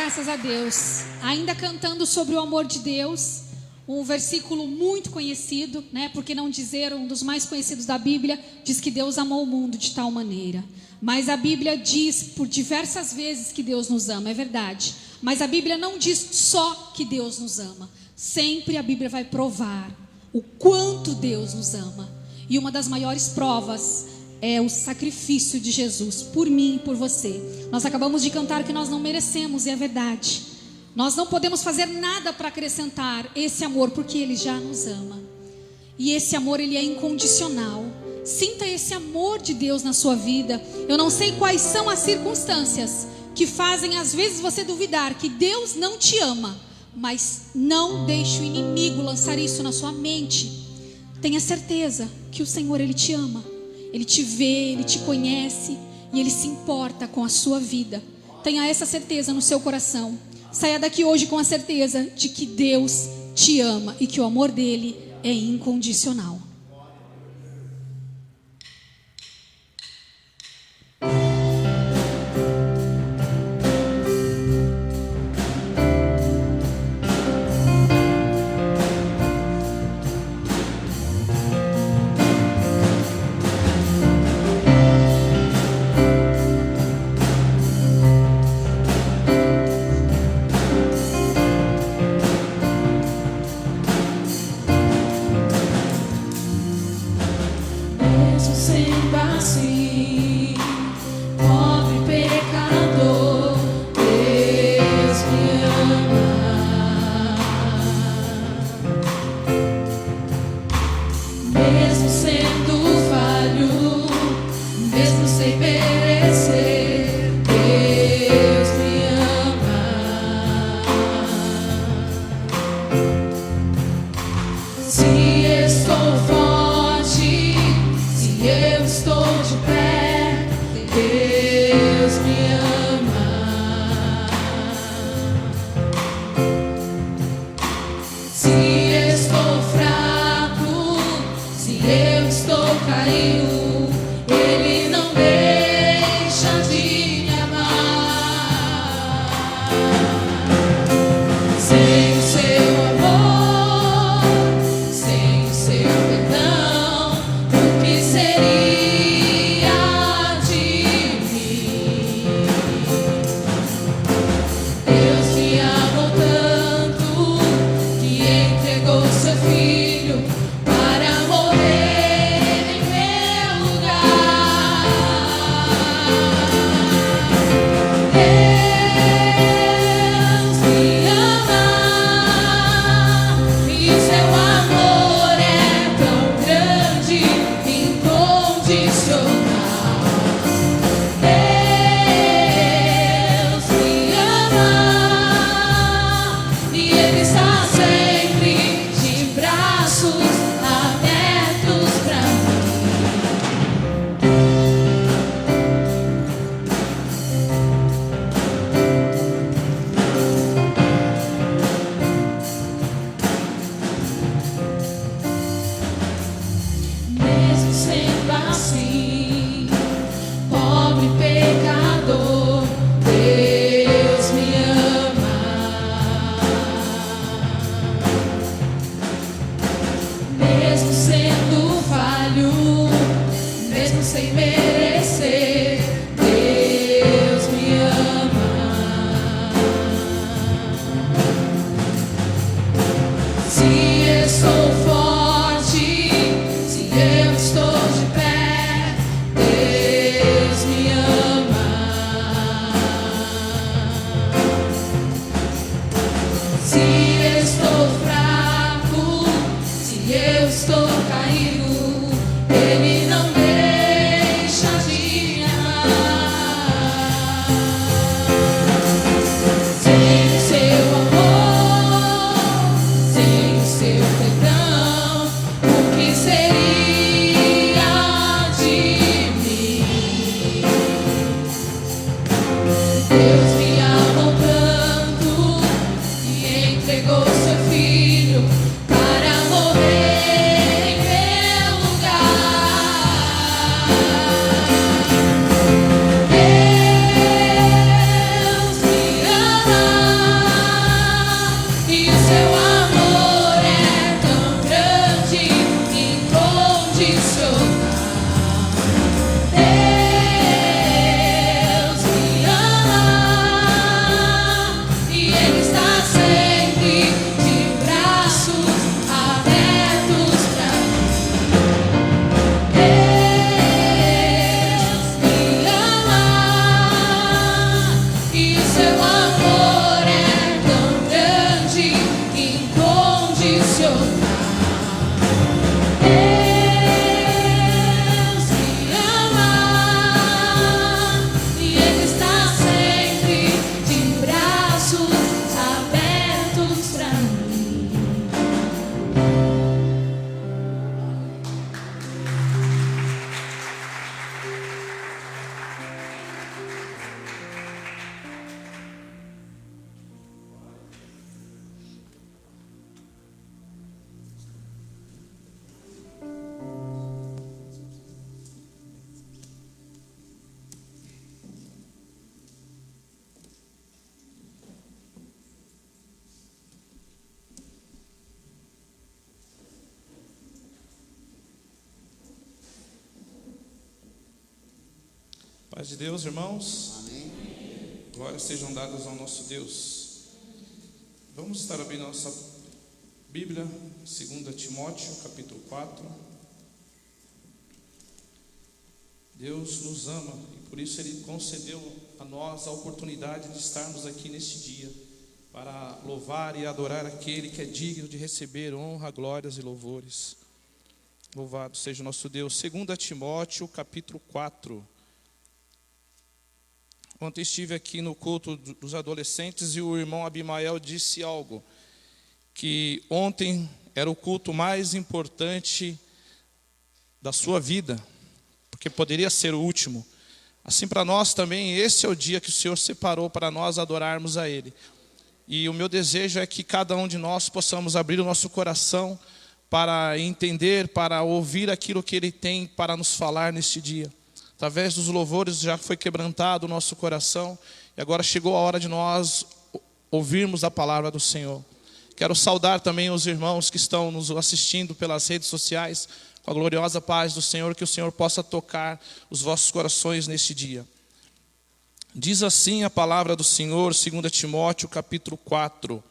Graças a Deus. Ainda cantando sobre o amor de Deus, um versículo muito conhecido, né? Por que não dizer um dos mais conhecidos da Bíblia, diz que Deus amou o mundo de tal maneira. Mas a Bíblia diz por diversas vezes que Deus nos ama, é verdade. Mas a Bíblia não diz só que Deus nos ama. Sempre a Bíblia vai provar o quanto Deus nos ama. E uma das maiores provas é o sacrifício de Jesus por mim e por você. Nós acabamos de cantar que nós não merecemos, e é verdade. Nós não podemos fazer nada para acrescentar esse amor, porque Ele já nos ama. E esse amor, ele é incondicional. Sinta esse amor de Deus na sua vida. Eu não sei quais são as circunstâncias que fazem às vezes você duvidar que Deus não te ama, mas não deixe o inimigo lançar isso na sua mente. Tenha certeza que o Senhor, Ele te ama. Ele te vê, Ele te conhece e Ele se importa com a sua vida. Tenha essa certeza no seu coração. Saia daqui hoje com a certeza de que Deus te ama e que o amor dele é incondicional. Deus me ama. Paz de Deus, irmãos. Amém. Glórias sejam dadas ao nosso Deus. Vamos estar abrindo nossa Bíblia, 2 Timóteo, capítulo 4. Deus nos ama e por isso Ele concedeu a nós a oportunidade de estarmos aqui neste dia para louvar e adorar aquele que é digno de receber honra, glórias e louvores. Louvado seja o nosso Deus. 2 Timóteo, capítulo 4. Ontem estive aqui no culto dos adolescentes e o irmão Abimael disse algo, que ontem era o culto mais importante da sua vida, porque poderia ser o último. Assim para nós também, esse é o dia que o Senhor separou para nós adorarmos a Ele. E o meu desejo é que cada um de nós possamos abrir o nosso coração para entender, para ouvir aquilo que Ele tem para nos falar neste dia. Através dos louvores já foi quebrantado o nosso coração e agora chegou a hora de nós ouvirmos a palavra do Senhor. Quero saudar também os irmãos que estão nos assistindo pelas redes sociais, com a gloriosa paz do Senhor, que o Senhor possa tocar os vossos corações neste dia. Diz assim a palavra do Senhor, 2 Timóteo, capítulo 4.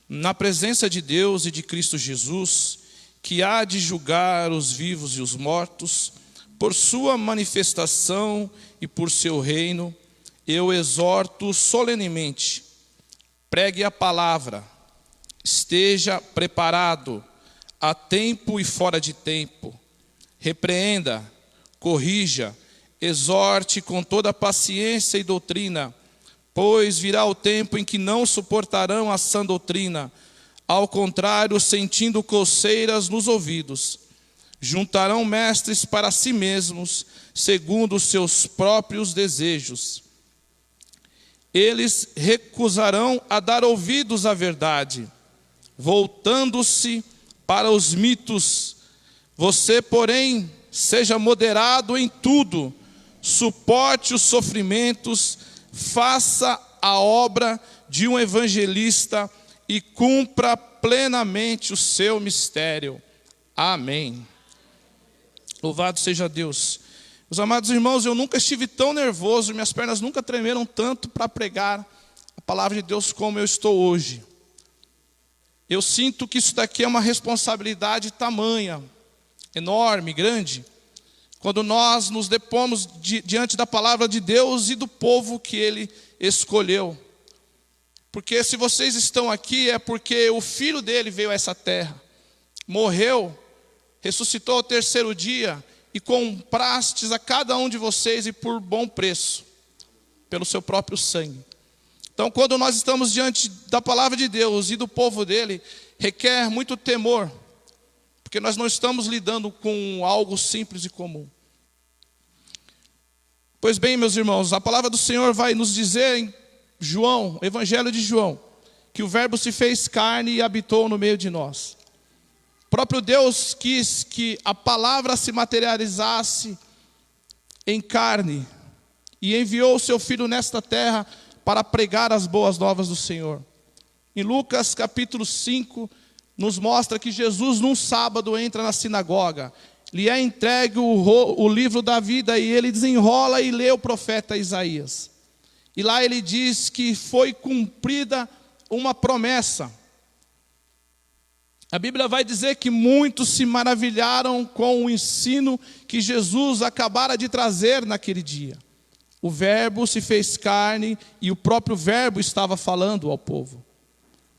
Na presença de Deus e de Cristo Jesus, que há de julgar os vivos e os mortos, por sua manifestação e por seu reino, eu exorto solenemente, pregue a palavra, esteja preparado, a tempo e fora de tempo, repreenda, corrija, exorte com toda paciência e doutrina, pois virá o tempo em que não suportarão a sã doutrina, ao contrário, sentindo coceiras nos ouvidos, juntarão mestres para si mesmos, segundo os seus próprios desejos. Eles recusarão a dar ouvidos à verdade, voltando-se para os mitos. Você, porém, seja moderado em tudo, suporte os sofrimentos, faça a obra de um evangelista e cumpra plenamente o seu mistério. Amém. Louvado seja Deus. Meus amados irmãos, eu nunca estive tão nervoso, minhas pernas nunca tremeram tanto para pregar a palavra de Deus como eu estou hoje. Eu sinto que isso daqui é uma responsabilidade tamanha, enorme, grande, quando nós nos depomos diante da palavra de Deus e do povo que Ele escolheu. Porque se vocês estão aqui é porque o Filho dele veio a essa terra, morreu, ressuscitou ao terceiro dia e comprastes a cada um de vocês e por bom preço, pelo seu próprio sangue. Então, quando nós estamos diante da palavra de Deus e do povo dele, requer muito temor, porque nós não estamos lidando com algo simples e comum. Pois bem, meus irmãos, a palavra do Senhor vai nos dizer em João, Evangelho de João, que o Verbo se fez carne e habitou no meio de nós. O próprio Deus quis que a palavra se materializasse em carne e enviou o seu Filho nesta terra para pregar as boas novas do Senhor. Em Lucas capítulo 5, nos mostra que Jesus num sábado entra na sinagoga, lhe é entregue o livro da vida e ele desenrola e lê o profeta Isaías. E lá ele diz que foi cumprida uma promessa. A Bíblia vai dizer que muitos se maravilharam com o ensino que Jesus acabara de trazer naquele dia. O Verbo se fez carne e o próprio Verbo estava falando ao povo.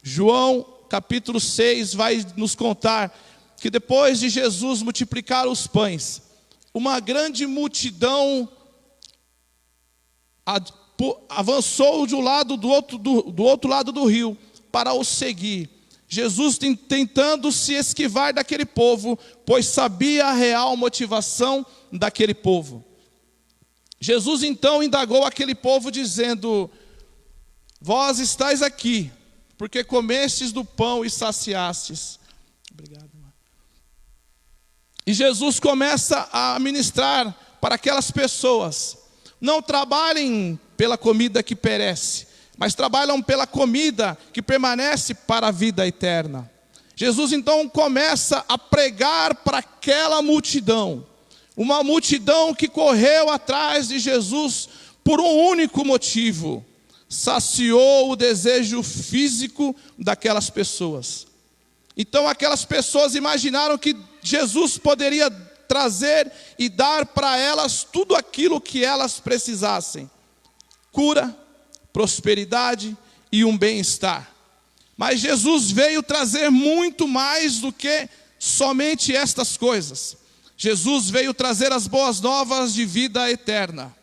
João capítulo 6 vai nos contar que depois de Jesus multiplicar os pães, uma grande multidão avançou do outro lado do rio para o seguir. Jesus tentando se esquivar daquele povo, pois sabia a real motivação daquele povo. Jesus então indagou aquele povo dizendo: vós estáis aqui, porque comestes do pão e saciastes. Obrigado, irmão. E Jesus começa a ministrar para aquelas pessoas: não trabalhem pela comida que perece, mas trabalham pela comida que permanece para a vida eterna. Jesus então começa a pregar para aquela multidão Uma multidão que correu atrás de Jesus por um único motivo: saciou o desejo físico daquelas pessoas. Então aquelas pessoas imaginaram que Jesus poderia trazer e dar para elas tudo aquilo que elas precisassem: cura, prosperidade e um bem-estar. Mas Jesus veio trazer muito mais do que somente estas coisas. Jesus veio trazer as boas novas de vida eterna.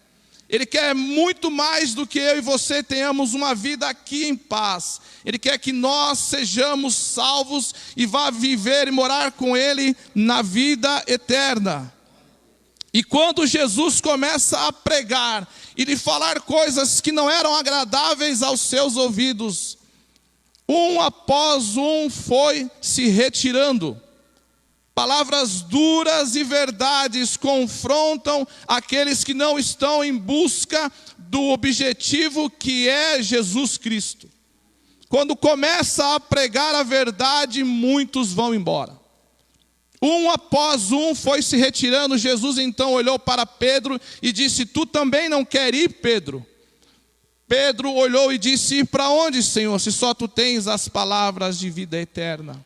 Ele quer muito mais do que eu e você tenhamos uma vida aqui em paz. Ele quer que nós sejamos salvos e vá viver e morar com Ele na vida eterna. E quando Jesus começa a pregar e lhe falar coisas que não eram agradáveis aos seus ouvidos, um após um foi se retirando. Palavras duras e verdades confrontam aqueles que não estão em busca do objetivo que é Jesus Cristo. Quando começa a pregar a verdade, muitos vão embora. Um após um foi se retirando. Jesus então olhou para Pedro e disse: tu também não quer ir, Pedro? Pedro olhou e disse: ir para onde, Senhor, se só tu tens as palavras de vida eterna?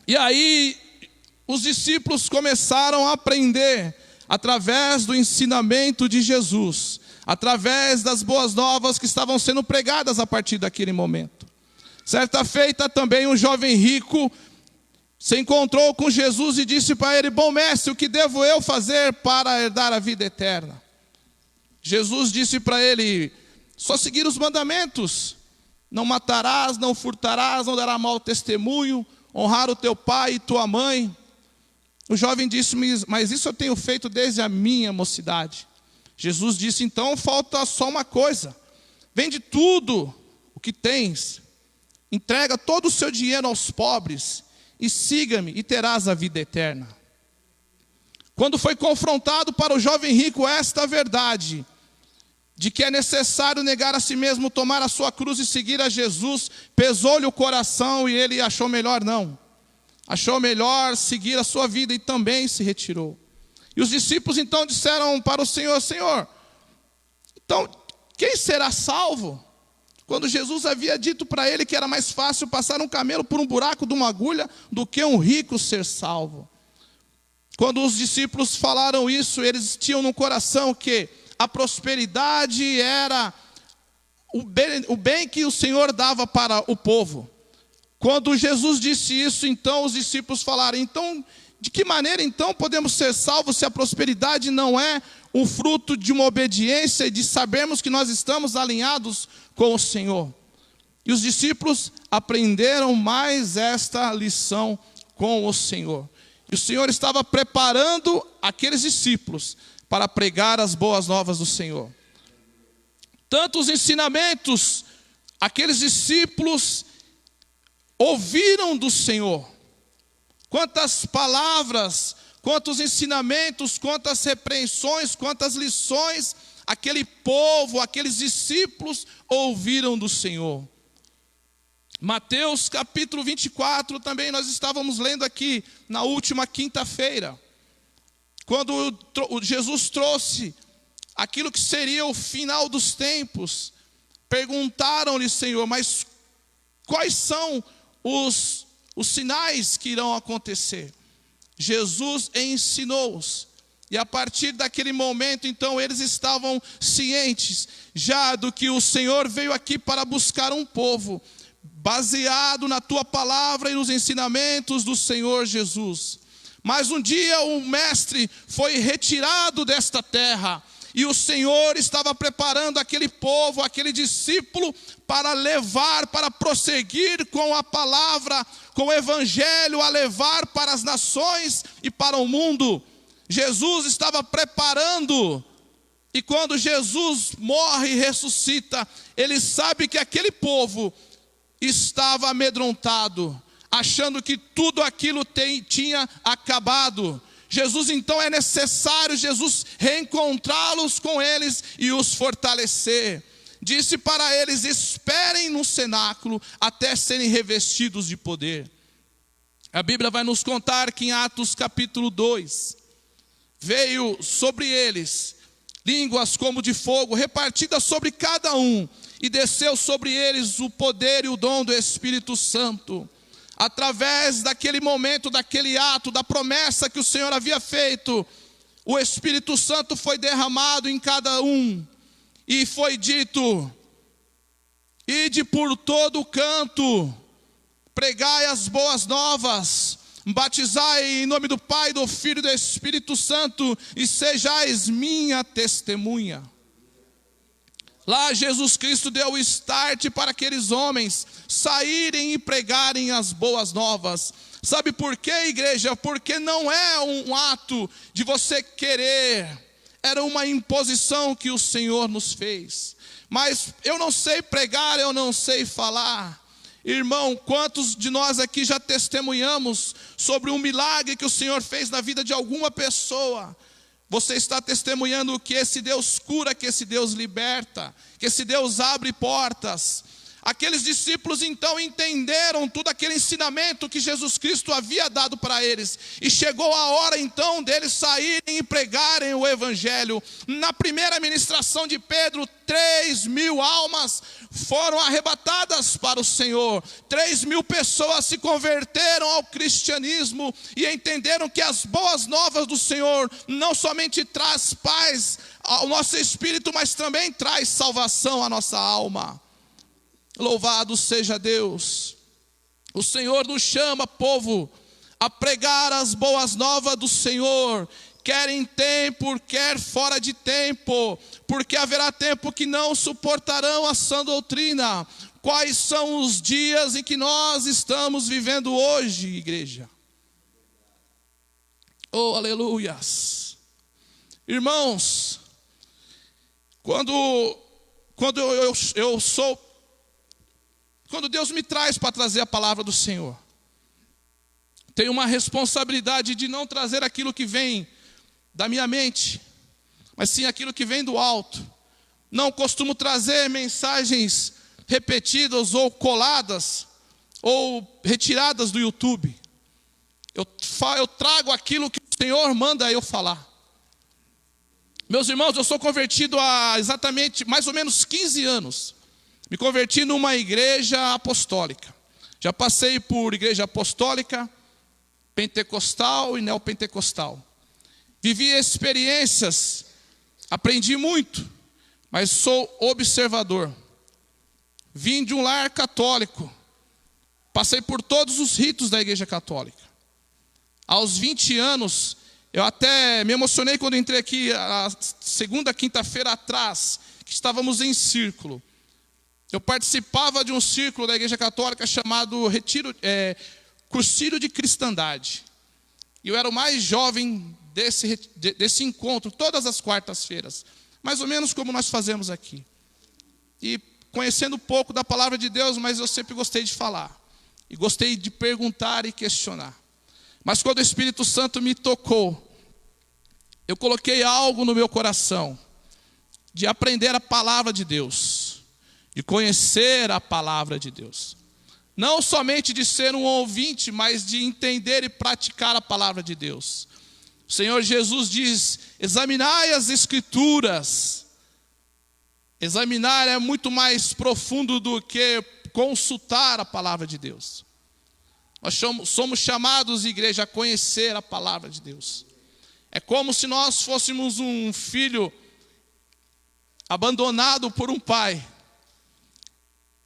E aí os discípulos começaram a aprender através do ensinamento de Jesus, através das boas novas que estavam sendo pregadas a partir daquele momento. Certa feita também um jovem rico se encontrou com Jesus e disse para ele: bom mestre, o que devo eu fazer para herdar a vida eterna? Jesus disse para ele: só seguir os mandamentos. Não matarás, não furtarás, não darás mau testemunho, honrar o teu pai e tua mãe. O jovem disse: mas isso eu tenho feito desde a minha mocidade. Jesus disse: então falta só uma coisa. Vende tudo o que tens, entrega todo o seu dinheiro aos pobres e siga-me e terás a vida eterna. Quando foi confrontado para o jovem rico esta verdade, de que é necessário negar a si mesmo, tomar a sua cruz e seguir a Jesus, pesou-lhe o coração e ele achou melhor não. Achou melhor seguir a sua vida e também se retirou. E os discípulos então disseram para o Senhor: Senhor, então quem será salvo? Quando Jesus havia dito para ele que era mais fácil passar um camelo por um buraco de uma agulha do que um rico ser salvo. Quando os discípulos falaram isso, eles tinham no coração que a prosperidade era o bem que o Senhor dava para o povo. Quando Jesus disse isso, então os discípulos falaram: então, de que maneira então podemos ser salvos se a prosperidade não é o fruto de uma obediência e de sabermos que nós estamos alinhados com o Senhor? E os discípulos aprenderam mais esta lição com o Senhor. E o Senhor estava preparando aqueles discípulos para pregar as boas novas do Senhor. Tantos ensinamentos aqueles discípulos ouviram do Senhor. Quantas palavras, quantos ensinamentos, quantas repreensões, quantas lições aquele povo, aqueles discípulos ouviram do Senhor. Mateus capítulo 24 também nós estávamos lendo aqui na última quinta-feira. Quando Jesus trouxe aquilo que seria o final dos tempos, perguntaram-lhe: Senhor, mas quais são os sinais que irão acontecer? Jesus ensinou-os. E a partir daquele momento, então, eles estavam cientes já do que o Senhor veio aqui para buscar um povo baseado na tua palavra e nos ensinamentos do Senhor Jesus. Mas um dia o mestre foi retirado desta terra e o Senhor estava preparando aquele povo, aquele discípulo para levar, para prosseguir com a palavra, com o evangelho, a levar para as nações e para o mundo. Jesus estava preparando, e quando Jesus morre e ressuscita, ele sabe que aquele povo estava amedrontado, achando que tudo aquilo tinha acabado. Jesus então é necessário Jesus reencontrá-los com eles e os fortalecer. Disse para eles: esperem no cenáculo até serem revestidos de poder. A Bíblia vai nos contar que em Atos capítulo 2, veio sobre eles línguas como de fogo, repartidas sobre cada um, e desceu sobre eles o poder e o dom do Espírito Santo. Através daquele momento, daquele ato, da promessa que o Senhor havia feito, o Espírito Santo foi derramado em cada um, e foi dito: ide por todo o canto, pregai as boas novas, batizai em nome do Pai, do Filho e do Espírito Santo, e sejais minha testemunha. Lá Jesus Cristo deu o start para aqueles homens saírem e pregarem as boas novas. Sabe por quê, igreja? Porque não é um ato de você querer, era uma imposição que o Senhor nos fez. Mas eu não sei pregar, eu não sei falar. Irmão, quantos de nós aqui já testemunhamos sobre um milagre que o Senhor fez na vida de alguma pessoa? Você está testemunhando que esse Deus cura, que esse Deus liberta, que esse Deus abre portas. Aqueles discípulos então entenderam todo aquele ensinamento que Jesus Cristo havia dado para eles. E chegou a hora então deles saírem e pregarem o Evangelho. Na primeira ministração de Pedro, 3.000 almas foram arrebatadas para o Senhor. 3.000 pessoas se converteram ao cristianismo e entenderam que as boas novas do Senhor não somente traz paz ao nosso espírito, mas também traz salvação à nossa alma. Louvado seja Deus. O Senhor nos chama, povo, a pregar as boas novas do Senhor, quer em tempo, quer fora de tempo, porque haverá tempo que não suportarão a sã doutrina. Quais são os dias em que nós estamos vivendo hoje, igreja? Oh, aleluias. Irmãos, quando Deus me traz para trazer a palavra do Senhor, tenho uma responsabilidade de não trazer aquilo que vem da minha mente, mas sim aquilo que vem do alto. Não costumo trazer mensagens repetidas ou coladas ou retiradas do YouTube. Eu trago aquilo que o Senhor manda eu falar. Meus irmãos, eu sou convertido há exatamente mais ou menos 15 anos. Me converti numa igreja apostólica. Já passei por igreja apostólica, pentecostal e neopentecostal. Vivi experiências, aprendi muito, mas sou observador. Vim de um lar católico. Passei por todos os ritos da igreja católica. Aos 20 anos, eu até me emocionei quando entrei aqui, a segunda quinta-feira atrás, que estávamos em círculo. Eu participava de um círculo da igreja católica chamado Cursilho de Cristandade. E eu era o mais jovem desse encontro, todas as quartas-feiras. Mais ou menos como nós fazemos aqui. E conhecendo um pouco da palavra de Deus, mas eu sempre gostei de falar. E gostei de perguntar e questionar. Mas quando o Espírito Santo me tocou, eu coloquei algo no meu coração de aprender a palavra de Deus, de conhecer a palavra de Deus. Não somente de ser um ouvinte, mas de entender e praticar a palavra de Deus. O Senhor Jesus diz: examinai as Escrituras. Examinar é muito mais profundo do que consultar a palavra de Deus. Nós somos chamados, igreja, a conhecer a palavra de Deus. É como se nós fôssemos um filho abandonado por um pai.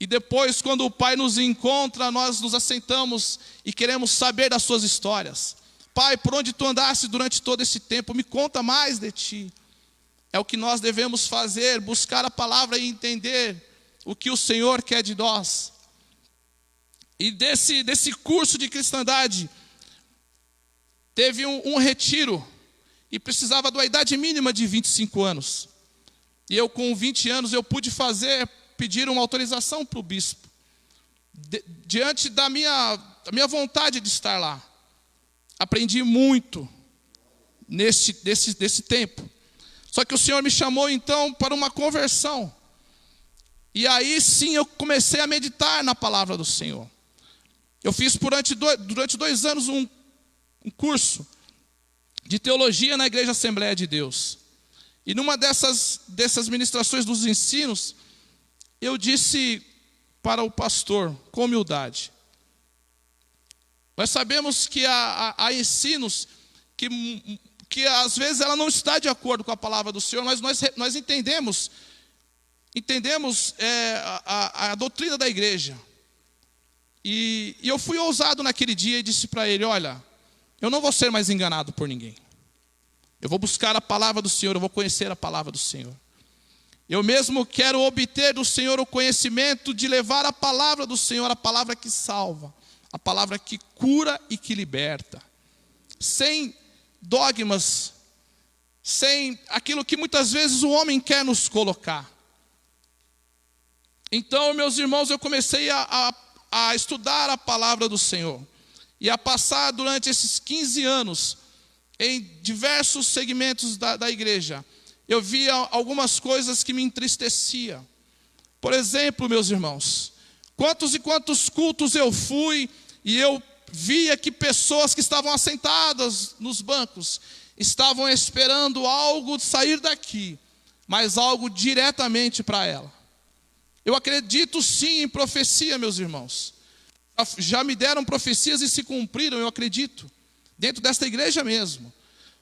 E depois, quando o pai nos encontra, nós nos assentamos e queremos saber das suas histórias. Pai, por onde tu andaste durante todo esse tempo? Me conta mais de ti. É o que nós devemos fazer, buscar a palavra e entender o que o Senhor quer de nós. E desse curso de cristandade, teve um retiro, e precisava da idade mínima de 25 anos. E eu, com 20 anos, eu pude pedir uma autorização para o bispo, diante da minha vontade de estar lá. Aprendi muito desse tempo. Só que o Senhor me chamou então para uma conversão. E aí sim eu comecei a meditar na palavra do Senhor. Eu fiz durante 2 anos um curso de teologia na Igreja Assembleia de Deus. E numa dessas ministrações dos ensinos, eu disse para o pastor, com humildade: nós sabemos que há ensinos que às vezes ela não está de acordo com a palavra do Senhor, mas nós entendemos a doutrina da igreja. E eu fui ousado naquele dia e disse para ele: olha, eu não vou ser mais enganado por ninguém. Eu vou buscar a palavra do Senhor, eu vou conhecer a palavra do Senhor. Eu mesmo quero obter do Senhor o conhecimento de levar a palavra do Senhor, a palavra que salva, a palavra que cura e que liberta, sem dogmas, sem aquilo que muitas vezes o homem quer nos colocar. Então, meus irmãos, eu comecei a estudar a palavra do Senhor e a passar durante esses 15 anos em diversos segmentos da igreja. Eu via algumas coisas que me entristeciam. Por exemplo, meus irmãos, quantos e quantos cultos eu fui e eu via que pessoas que estavam assentadas nos bancos estavam esperando algo sair daqui, mas algo diretamente para ela. Eu acredito sim em profecia, meus irmãos. Já me deram profecias e se cumpriram, eu acredito, dentro desta igreja mesmo.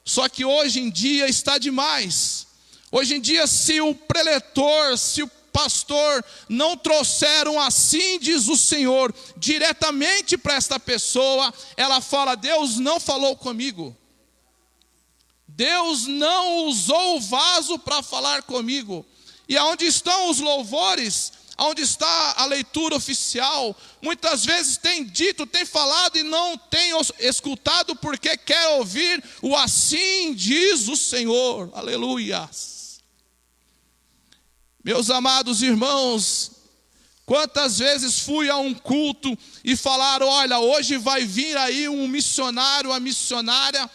Só que hoje em dia está demais. Hoje em dia, se o preletor, se o pastor não trouxeram assim diz o Senhor diretamente para esta pessoa, ela fala: Deus não falou comigo. Deus não usou o vaso para falar comigo. E aonde estão os louvores, aonde está a leitura oficial, muitas vezes tem dito, tem falado e não tem escutado porque quer ouvir o assim diz o Senhor. Aleluia. Meus amados irmãos, quantas vezes fui a um culto e falaram: olha, hoje vai vir aí um missionário, uma missionária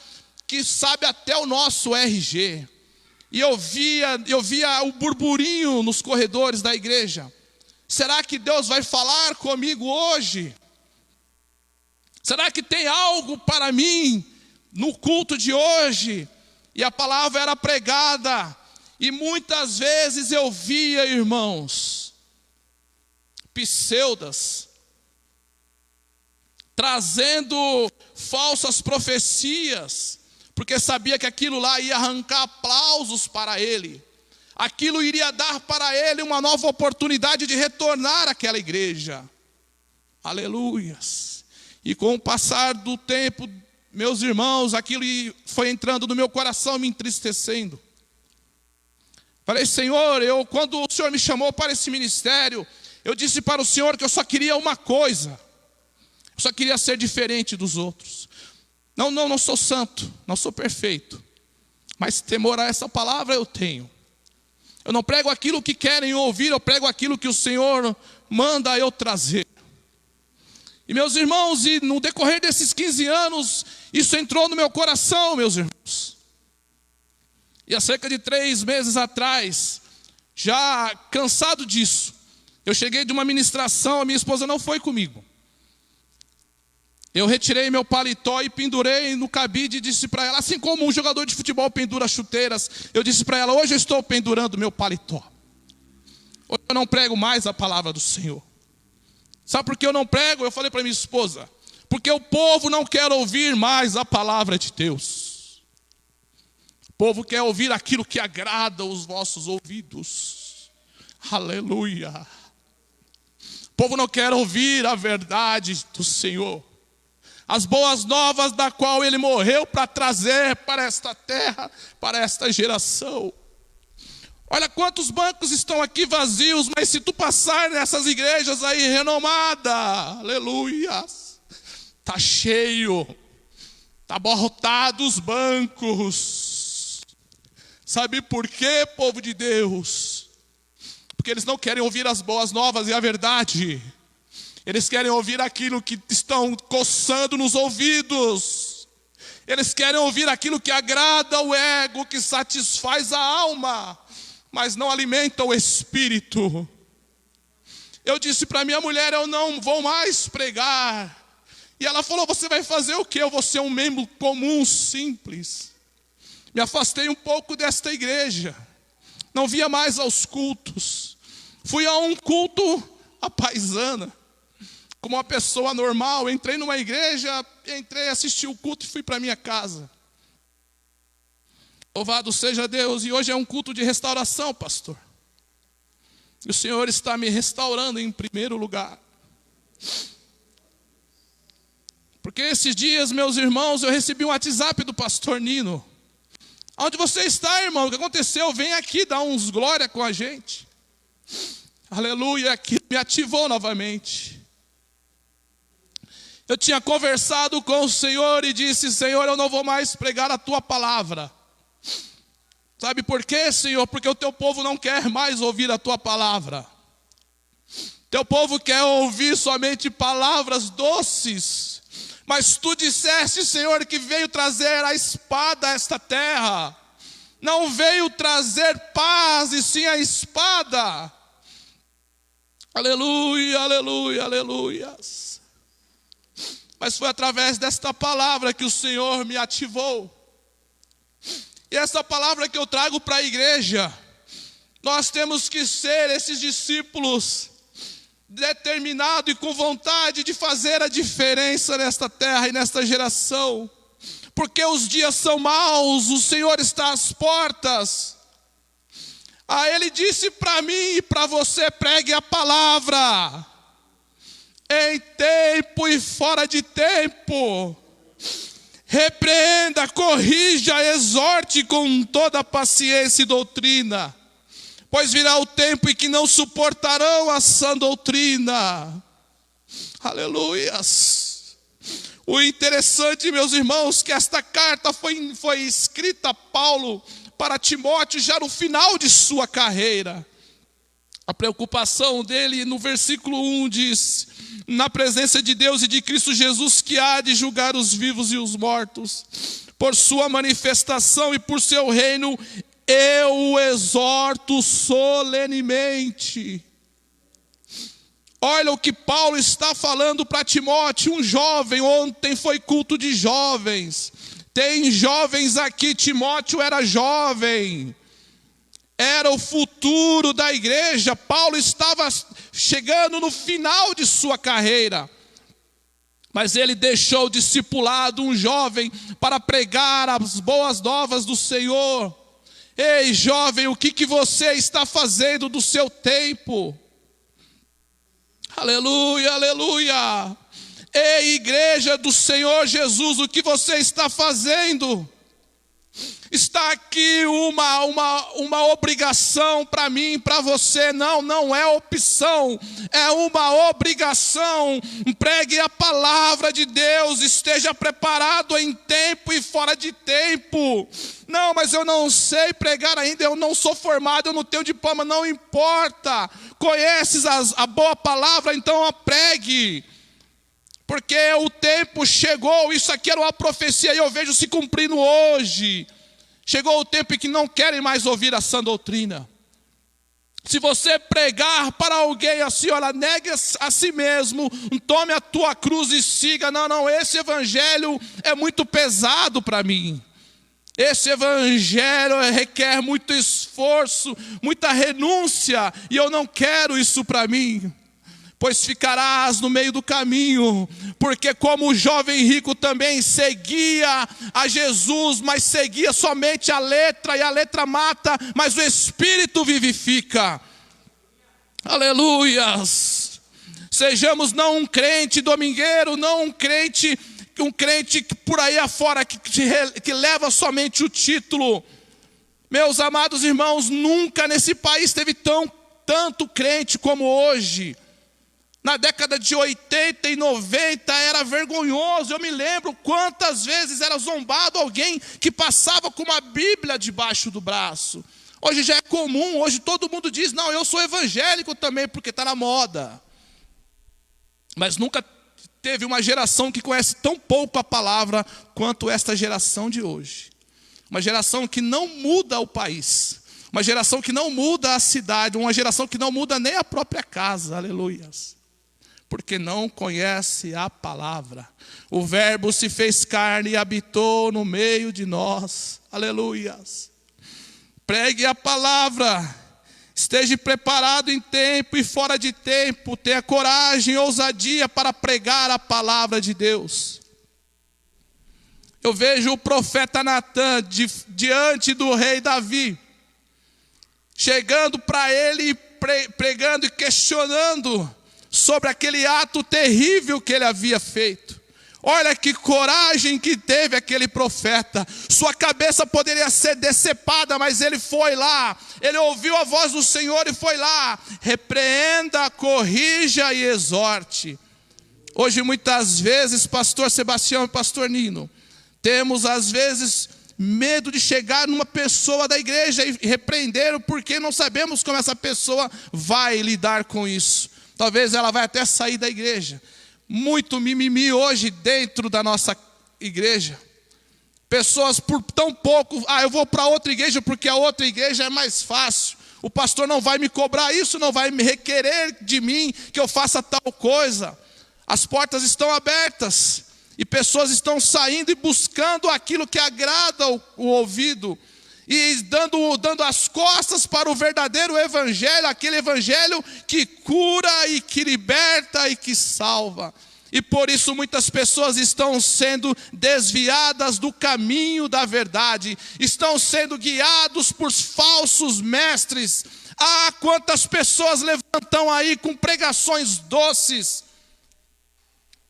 que sabe até o nosso RG. E eu via o burburinho nos corredores da igreja. Será que Deus vai falar comigo hoje? Será que tem algo para mim no culto de hoje? E a palavra era pregada. E muitas vezes eu via, irmãos, pseudas, trazendo falsas profecias, porque sabia que aquilo lá ia arrancar aplausos para ele. Aquilo iria dar para ele uma nova oportunidade de retornar àquela igreja. Aleluias. E com o passar do tempo, meus irmãos, aquilo foi entrando no meu coração, me entristecendo. Falei: Senhor, quando o Senhor me chamou para esse ministério, eu disse para o Senhor que eu só queria uma coisa. Eu só queria ser diferente dos outros. Não sou santo, não sou perfeito. Mas temor a essa palavra eu tenho. Eu não prego aquilo que querem ouvir, eu prego aquilo que o Senhor manda eu trazer. E meus irmãos, e no decorrer desses 15 anos, isso entrou no meu coração, meus irmãos. E há cerca de 3 meses atrás, já cansado disso, eu cheguei de uma ministração, a minha esposa não foi comigo. Eu retirei meu paletó e pendurei no cabide e disse para ela, assim como um jogador de futebol pendura chuteiras, eu disse para ela: hoje eu estou pendurando meu paletó. Hoje eu não prego mais a palavra do Senhor. Sabe por que eu não prego? Eu falei para minha esposa: porque o povo não quer ouvir mais a palavra de Deus. O povo quer ouvir aquilo que agrada os vossos ouvidos. Aleluia. O povo não quer ouvir a verdade do Senhor. As boas novas da qual Ele morreu para trazer para esta terra, para esta geração. Olha quantos bancos estão aqui vazios, mas se tu passar nessas igrejas aí renomadas, aleluia, está cheio, está abarrotado os bancos. Sabe por quê, povo de Deus? Porque eles não querem ouvir as boas novas e a verdade. Eles querem ouvir aquilo que estão coçando nos ouvidos. Eles querem ouvir aquilo que agrada o ego, que satisfaz a alma, mas não alimenta o espírito. Eu disse para minha mulher: eu não vou mais pregar. E ela falou: você vai fazer o quê? Eu vou ser um membro comum, simples. Me afastei um pouco desta igreja. Não via mais aos cultos. Fui a um culto à paisana. Como uma pessoa normal, entrei numa igreja, assisti o culto e fui para minha casa. Louvado seja Deus. E hoje é um culto de restauração, pastor. E o Senhor está me restaurando em primeiro lugar. Porque esses dias, meus irmãos, eu recebi um WhatsApp do pastor Nino. Onde você está, irmão? O que aconteceu? Vem aqui dar uns glória com a gente. Aleluia, que me ativou novamente. Eu tinha conversado com o Senhor e disse: Senhor, eu não vou mais pregar a tua palavra. Sabe por quê, Senhor? Porque o teu povo não quer mais ouvir a tua palavra. Teu povo quer ouvir somente palavras doces. Mas tu disseste, Senhor, que veio trazer a espada a esta terra. Não veio trazer paz, e sim a espada. Aleluia, aleluia, aleluia. Mas foi através desta palavra que o Senhor me ativou. E essa palavra que eu trago para a igreja, nós temos que ser esses discípulos determinado e com vontade de fazer a diferença nesta terra e nesta geração, porque os dias são maus, o Senhor está às portas. Ele disse para mim e para você: pregue a palavra, em tempo e fora de tempo, repreenda, corrija, exorte com toda paciência e doutrina. Pois virá o tempo em que não suportarão a sã doutrina. Aleluias. O interessante, meus irmãos, que esta carta foi escrita a Paulo para Timóteo já no final de sua carreira. A preocupação dele no versículo 1 diz: na presença de Deus e de Cristo Jesus, que há de julgar os vivos e os mortos, por sua manifestação e por seu reino, eu o exorto solenemente. Olha o que Paulo está falando para Timóteo, um jovem. Ontem foi culto de jovens. Tem jovens aqui. Timóteo era jovem, era o futuro da igreja. Paulo estava chegando no final de sua carreira, mas ele deixou discipulado um jovem para pregar as boas novas do Senhor. Ei, jovem, o que você está fazendo do seu tempo? Aleluia, aleluia. Ei, igreja do Senhor Jesus, o que você está fazendo? Está aqui uma obrigação para mim, para você. Não é opção, é uma obrigação. Pregue a palavra de Deus, esteja preparado em tempo e fora de tempo. Não, mas eu não sei pregar ainda, eu não sou formado, eu não tenho diploma. Não importa, conheces a boa palavra, então a pregue. Porque o tempo chegou, isso aqui era uma profecia e eu vejo se cumprindo hoje. Chegou o tempo em que não querem mais ouvir a sã doutrina. Se você pregar para alguém assim, olha, negue a si mesmo, tome a tua cruz e siga. Não, esse evangelho é muito pesado para mim. Esse evangelho requer muito esforço, muita renúncia, e eu não quero isso para mim. Pois ficarás no meio do caminho, porque como o jovem rico também seguia a Jesus, mas seguia somente a letra, e a letra mata, mas o Espírito vivifica. Aleluias. Sejamos não um crente domingueiro, não um crente por aí afora, que leva somente o título. Meus amados irmãos, nunca nesse país teve tanto crente como hoje. Na década de 80 e 90 era vergonhoso. Eu me lembro quantas vezes era zombado alguém que passava com uma Bíblia debaixo do braço. Hoje já é comum, hoje todo mundo diz: não, eu sou evangélico também, porque está na moda. Mas nunca teve uma geração que conhece tão pouco a palavra quanto esta geração de hoje. Uma geração que não muda o país, uma geração que não muda a cidade, uma geração que não muda nem a própria casa. Aleluias. porque não conhece a palavra. O Verbo se fez carne e habitou no meio de nós. Aleluias. Pregue a palavra. Esteja preparado em tempo e fora de tempo. Tenha coragem e ousadia para pregar a palavra de Deus. Eu vejo o profeta Natã diante do rei Davi, chegando para ele, pregando e questionando sobre aquele ato terrível que ele havia feito. Olha que coragem que teve aquele profeta. Sua cabeça poderia ser decepada, mas ele foi lá. Ele ouviu a voz do Senhor e foi lá. Repreenda, corrija e exorte. Hoje muitas vezes, pastor Sebastião e pastor Nino, temos às vezes medo de chegar numa pessoa da igreja e repreender, porque não sabemos como essa pessoa vai lidar com isso. Talvez ela vai até sair da igreja. Muito mimimi hoje dentro da nossa igreja. Pessoas por tão pouco, eu vou para outra igreja porque a outra igreja é mais fácil. O pastor não vai me cobrar isso, não vai me requerer de mim que eu faça tal coisa. As portas estão abertas e pessoas estão saindo e buscando aquilo que agrada o ouvido. E dando as costas para o verdadeiro evangelho, aquele evangelho que cura e que liberta e que salva. E por isso muitas pessoas estão sendo desviadas do caminho da verdade, estão sendo guiados por falsos mestres. Quantas pessoas levantam aí com pregações doces,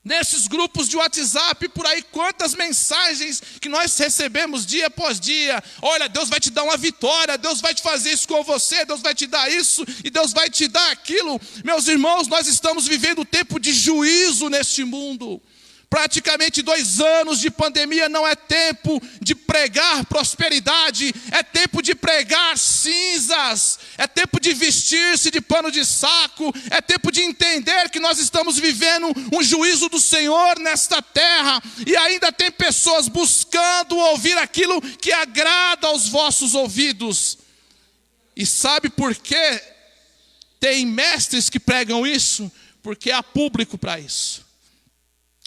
nesses grupos de WhatsApp, por aí, quantas mensagens que nós recebemos dia após dia. Olha, Deus vai te dar uma vitória, Deus vai te fazer isso com você, Deus vai te dar isso e Deus vai te dar aquilo. Meus irmãos, nós estamos vivendo tempo de juízo neste mundo. Praticamente 2 anos de pandemia não é tempo de pregar prosperidade, é tempo de pregar cinzas, é tempo de vestir-se de pano de saco, é tempo de entender que nós estamos vivendo um juízo do Senhor nesta terra, e ainda tem pessoas buscando ouvir aquilo que agrada aos vossos ouvidos. E sabe por quê? Tem mestres que pregam isso, porque há público para isso.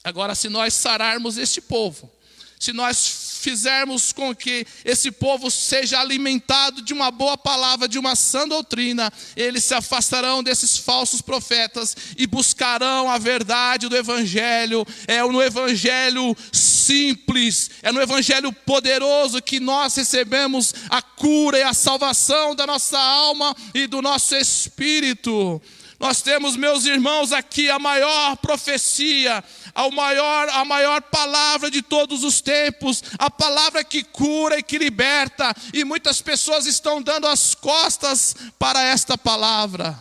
Agora, se nós sararmos este povo, se nós fizermos com que esse povo seja alimentado de uma boa palavra, de uma sã doutrina, eles se afastarão desses falsos profetas e buscarão a verdade do evangelho. É no evangelho simples, é no evangelho poderoso que nós recebemos a cura e a salvação da nossa alma e do nosso espírito. Nós temos, meus irmãos, aqui a maior profecia, a maior palavra de todos os tempos, a palavra que cura e que liberta, e muitas pessoas estão dando as costas para esta palavra.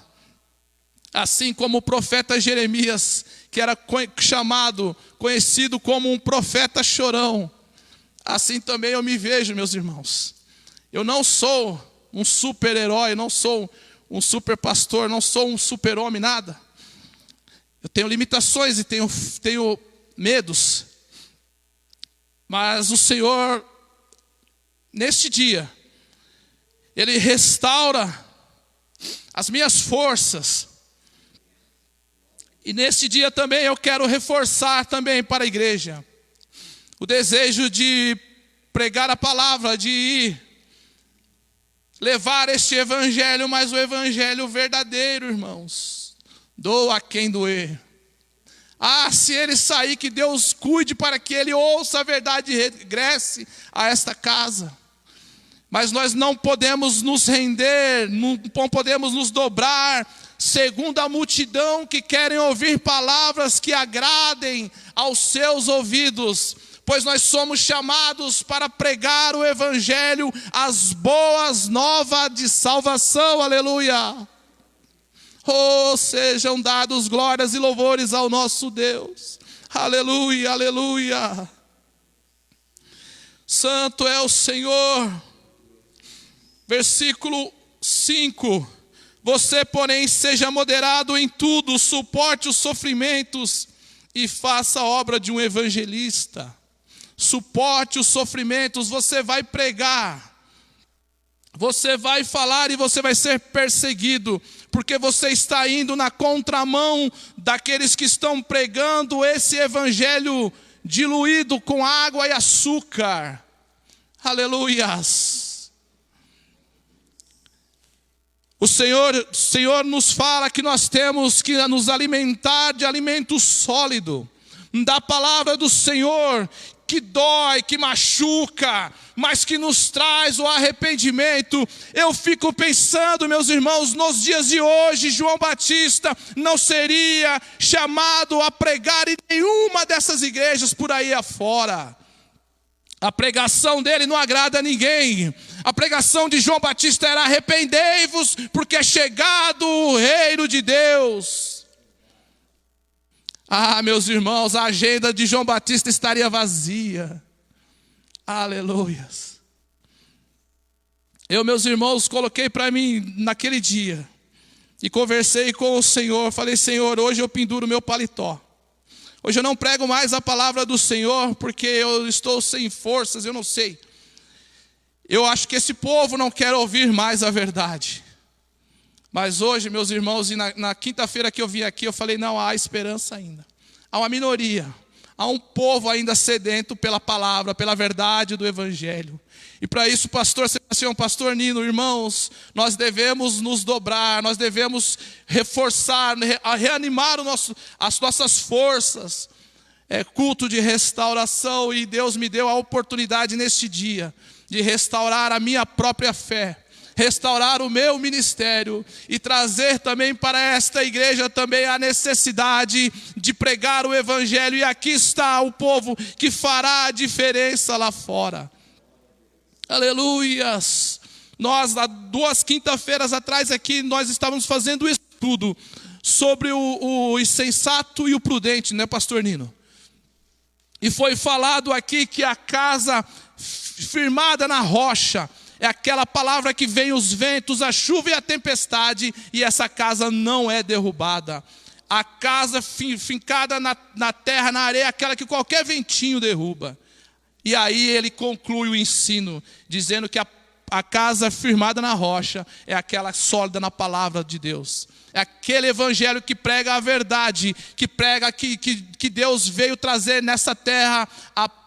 Assim como o profeta Jeremias, que era conhecido como um profeta chorão, assim também eu me vejo, meus irmãos. Eu não sou um super-herói, não sou um super pastor, não sou um super homem, nada. Eu tenho limitações e tenho medos. Mas o Senhor, neste dia, Ele restaura as minhas forças. E nesse dia também eu quero reforçar também para a igreja o desejo de pregar a palavra, de ir levar este evangelho, mas o evangelho verdadeiro, irmãos. Doa quem doer. Se ele sair, que Deus cuide para que ele ouça a verdade e regresse a esta casa. Mas nós não podemos nos render, não podemos nos dobrar segundo a multidão que querem ouvir palavras que agradem aos seus ouvidos. Pois nós somos chamados para pregar o evangelho, as boas novas de salvação, aleluia. Sejam dados glórias e louvores ao nosso Deus, aleluia, aleluia. Santo é o Senhor. Versículo 5. Você, porém, seja moderado em tudo, suporte os sofrimentos e faça a obra de um evangelista. Suporte os sofrimentos, você vai pregar. Você vai falar e você vai ser perseguido, porque você está indo na contramão daqueles que estão pregando esse evangelho diluído com água e açúcar. Aleluias. O Senhor nos fala que nós temos que nos alimentar de alimento sólido, da palavra do Senhor, que dói, que machuca, mas que nos traz o arrependimento. Eu fico pensando, meus irmãos, nos dias de hoje, João Batista não seria chamado a pregar em nenhuma dessas igrejas por aí afora. A pregação dele não agrada a ninguém. A pregação de João Batista era: arrependei-vos, porque é chegado o reino de Deus. Ah, meus irmãos, a agenda de João Batista estaria vazia. Aleluias. Eu, meus irmãos, coloquei para mim naquele dia e conversei com o Senhor. Falei: Senhor, hoje eu penduro meu paletó. Hoje eu não prego mais a palavra do Senhor, porque eu estou sem forças, eu não sei. Eu acho que esse povo não quer ouvir mais a verdade. Mas hoje, meus irmãos, e na quinta-feira que eu vim aqui, eu falei: não, há esperança ainda. Há uma minoria, há um povo ainda sedento pela palavra, pela verdade do evangelho. E para isso, pastor Sebastião, pastor Nino, irmãos, nós devemos nos dobrar, nós devemos reforçar, reanimar as nossas forças. É culto de restauração, e Deus me deu a oportunidade neste dia de restaurar a minha própria fé, restaurar o meu ministério e trazer também para esta igreja também a necessidade de pregar o evangelho. E aqui está o povo que fará a diferença lá fora. Aleluias. Nós, há 2 quinta-feiras atrás aqui, nós estávamos fazendo estudo sobre o insensato e o prudente, né, pastor Nino? E foi falado aqui que a casa firmada na rocha é aquela palavra que vem os ventos, a chuva e a tempestade, e essa casa não é derrubada. A casa fincada na terra, na areia, é aquela que qualquer ventinho derruba. E aí ele conclui o ensino, dizendo que a casa firmada na rocha é aquela sólida na palavra de Deus. É aquele evangelho que prega a verdade, que prega que Deus veio trazer nessa terra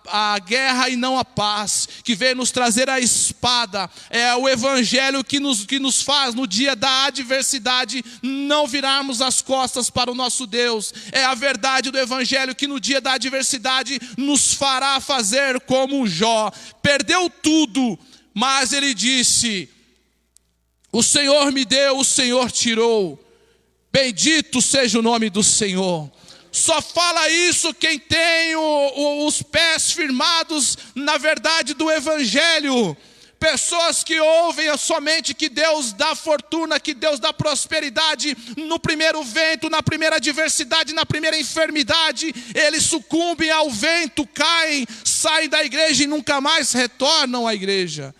a guerra e não a paz, que veio nos trazer a espada. É o evangelho que nos faz, no dia da adversidade, não virarmos as costas para o nosso Deus. É a verdade do evangelho que no dia da adversidade nos fará fazer como Jó. Perdeu tudo, mas ele disse: o Senhor me deu, o Senhor tirou. Bendito seja o nome do Senhor. Só fala isso quem tem os pés firmados na verdade do evangelho. Pessoas que ouvem somente que Deus dá fortuna, que Deus dá prosperidade no primeiro vento, na primeira adversidade, na primeira enfermidade, eles sucumbem ao vento, caem, saem da igreja e nunca mais retornam à igreja.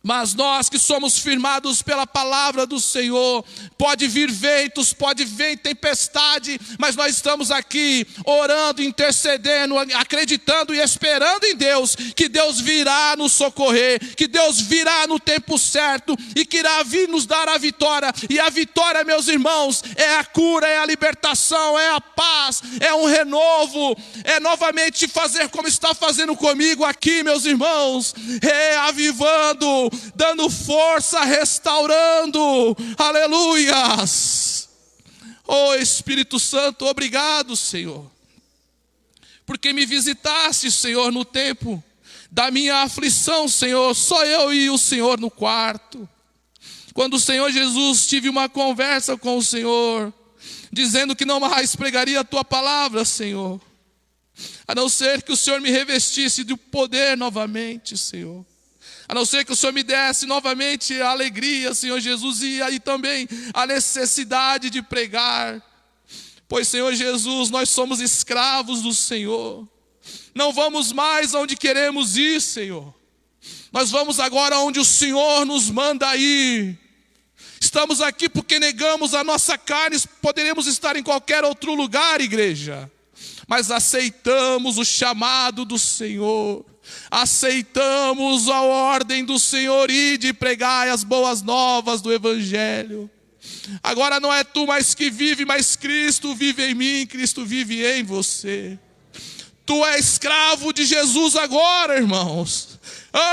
Mas nós que somos firmados pela palavra do Senhor, pode vir ventos, pode vir tempestade, mas nós estamos aqui orando, intercedendo, acreditando e esperando em Deus, que Deus virá nos socorrer, que Deus virá no tempo certo e que irá vir nos dar a vitória. E a vitória, meus irmãos, é a cura, é a libertação, é a paz, é um renovo, é novamente fazer como está fazendo comigo aqui, meus irmãos, reavivando, dando força, restaurando. Aleluias. Oh Espírito Santo, obrigado, Senhor, porque me visitaste, Senhor, no tempo da minha aflição, Senhor, só eu e o Senhor no quarto. Quando o Senhor Jesus, tive uma conversa com o Senhor, dizendo que não mais pregaria a tua palavra, Senhor, a não ser que o Senhor me revestisse de poder novamente, Senhor. A não ser que o Senhor me desse novamente a alegria, Senhor Jesus, e aí também a necessidade de pregar. Pois, Senhor Jesus, nós somos escravos do Senhor. Não vamos mais onde queremos ir, Senhor. Nós vamos agora onde o Senhor nos manda ir. Estamos aqui porque negamos a nossa carne, poderíamos estar em qualquer outro lugar, igreja. Mas aceitamos o chamado do Senhor. Aceitamos a ordem do Senhor, ide e pregai as boas novas do Evangelho. Agora não é tu mais que vive, mas Cristo vive em mim, Cristo vive em você. Tu és escravo de Jesus agora, irmãos.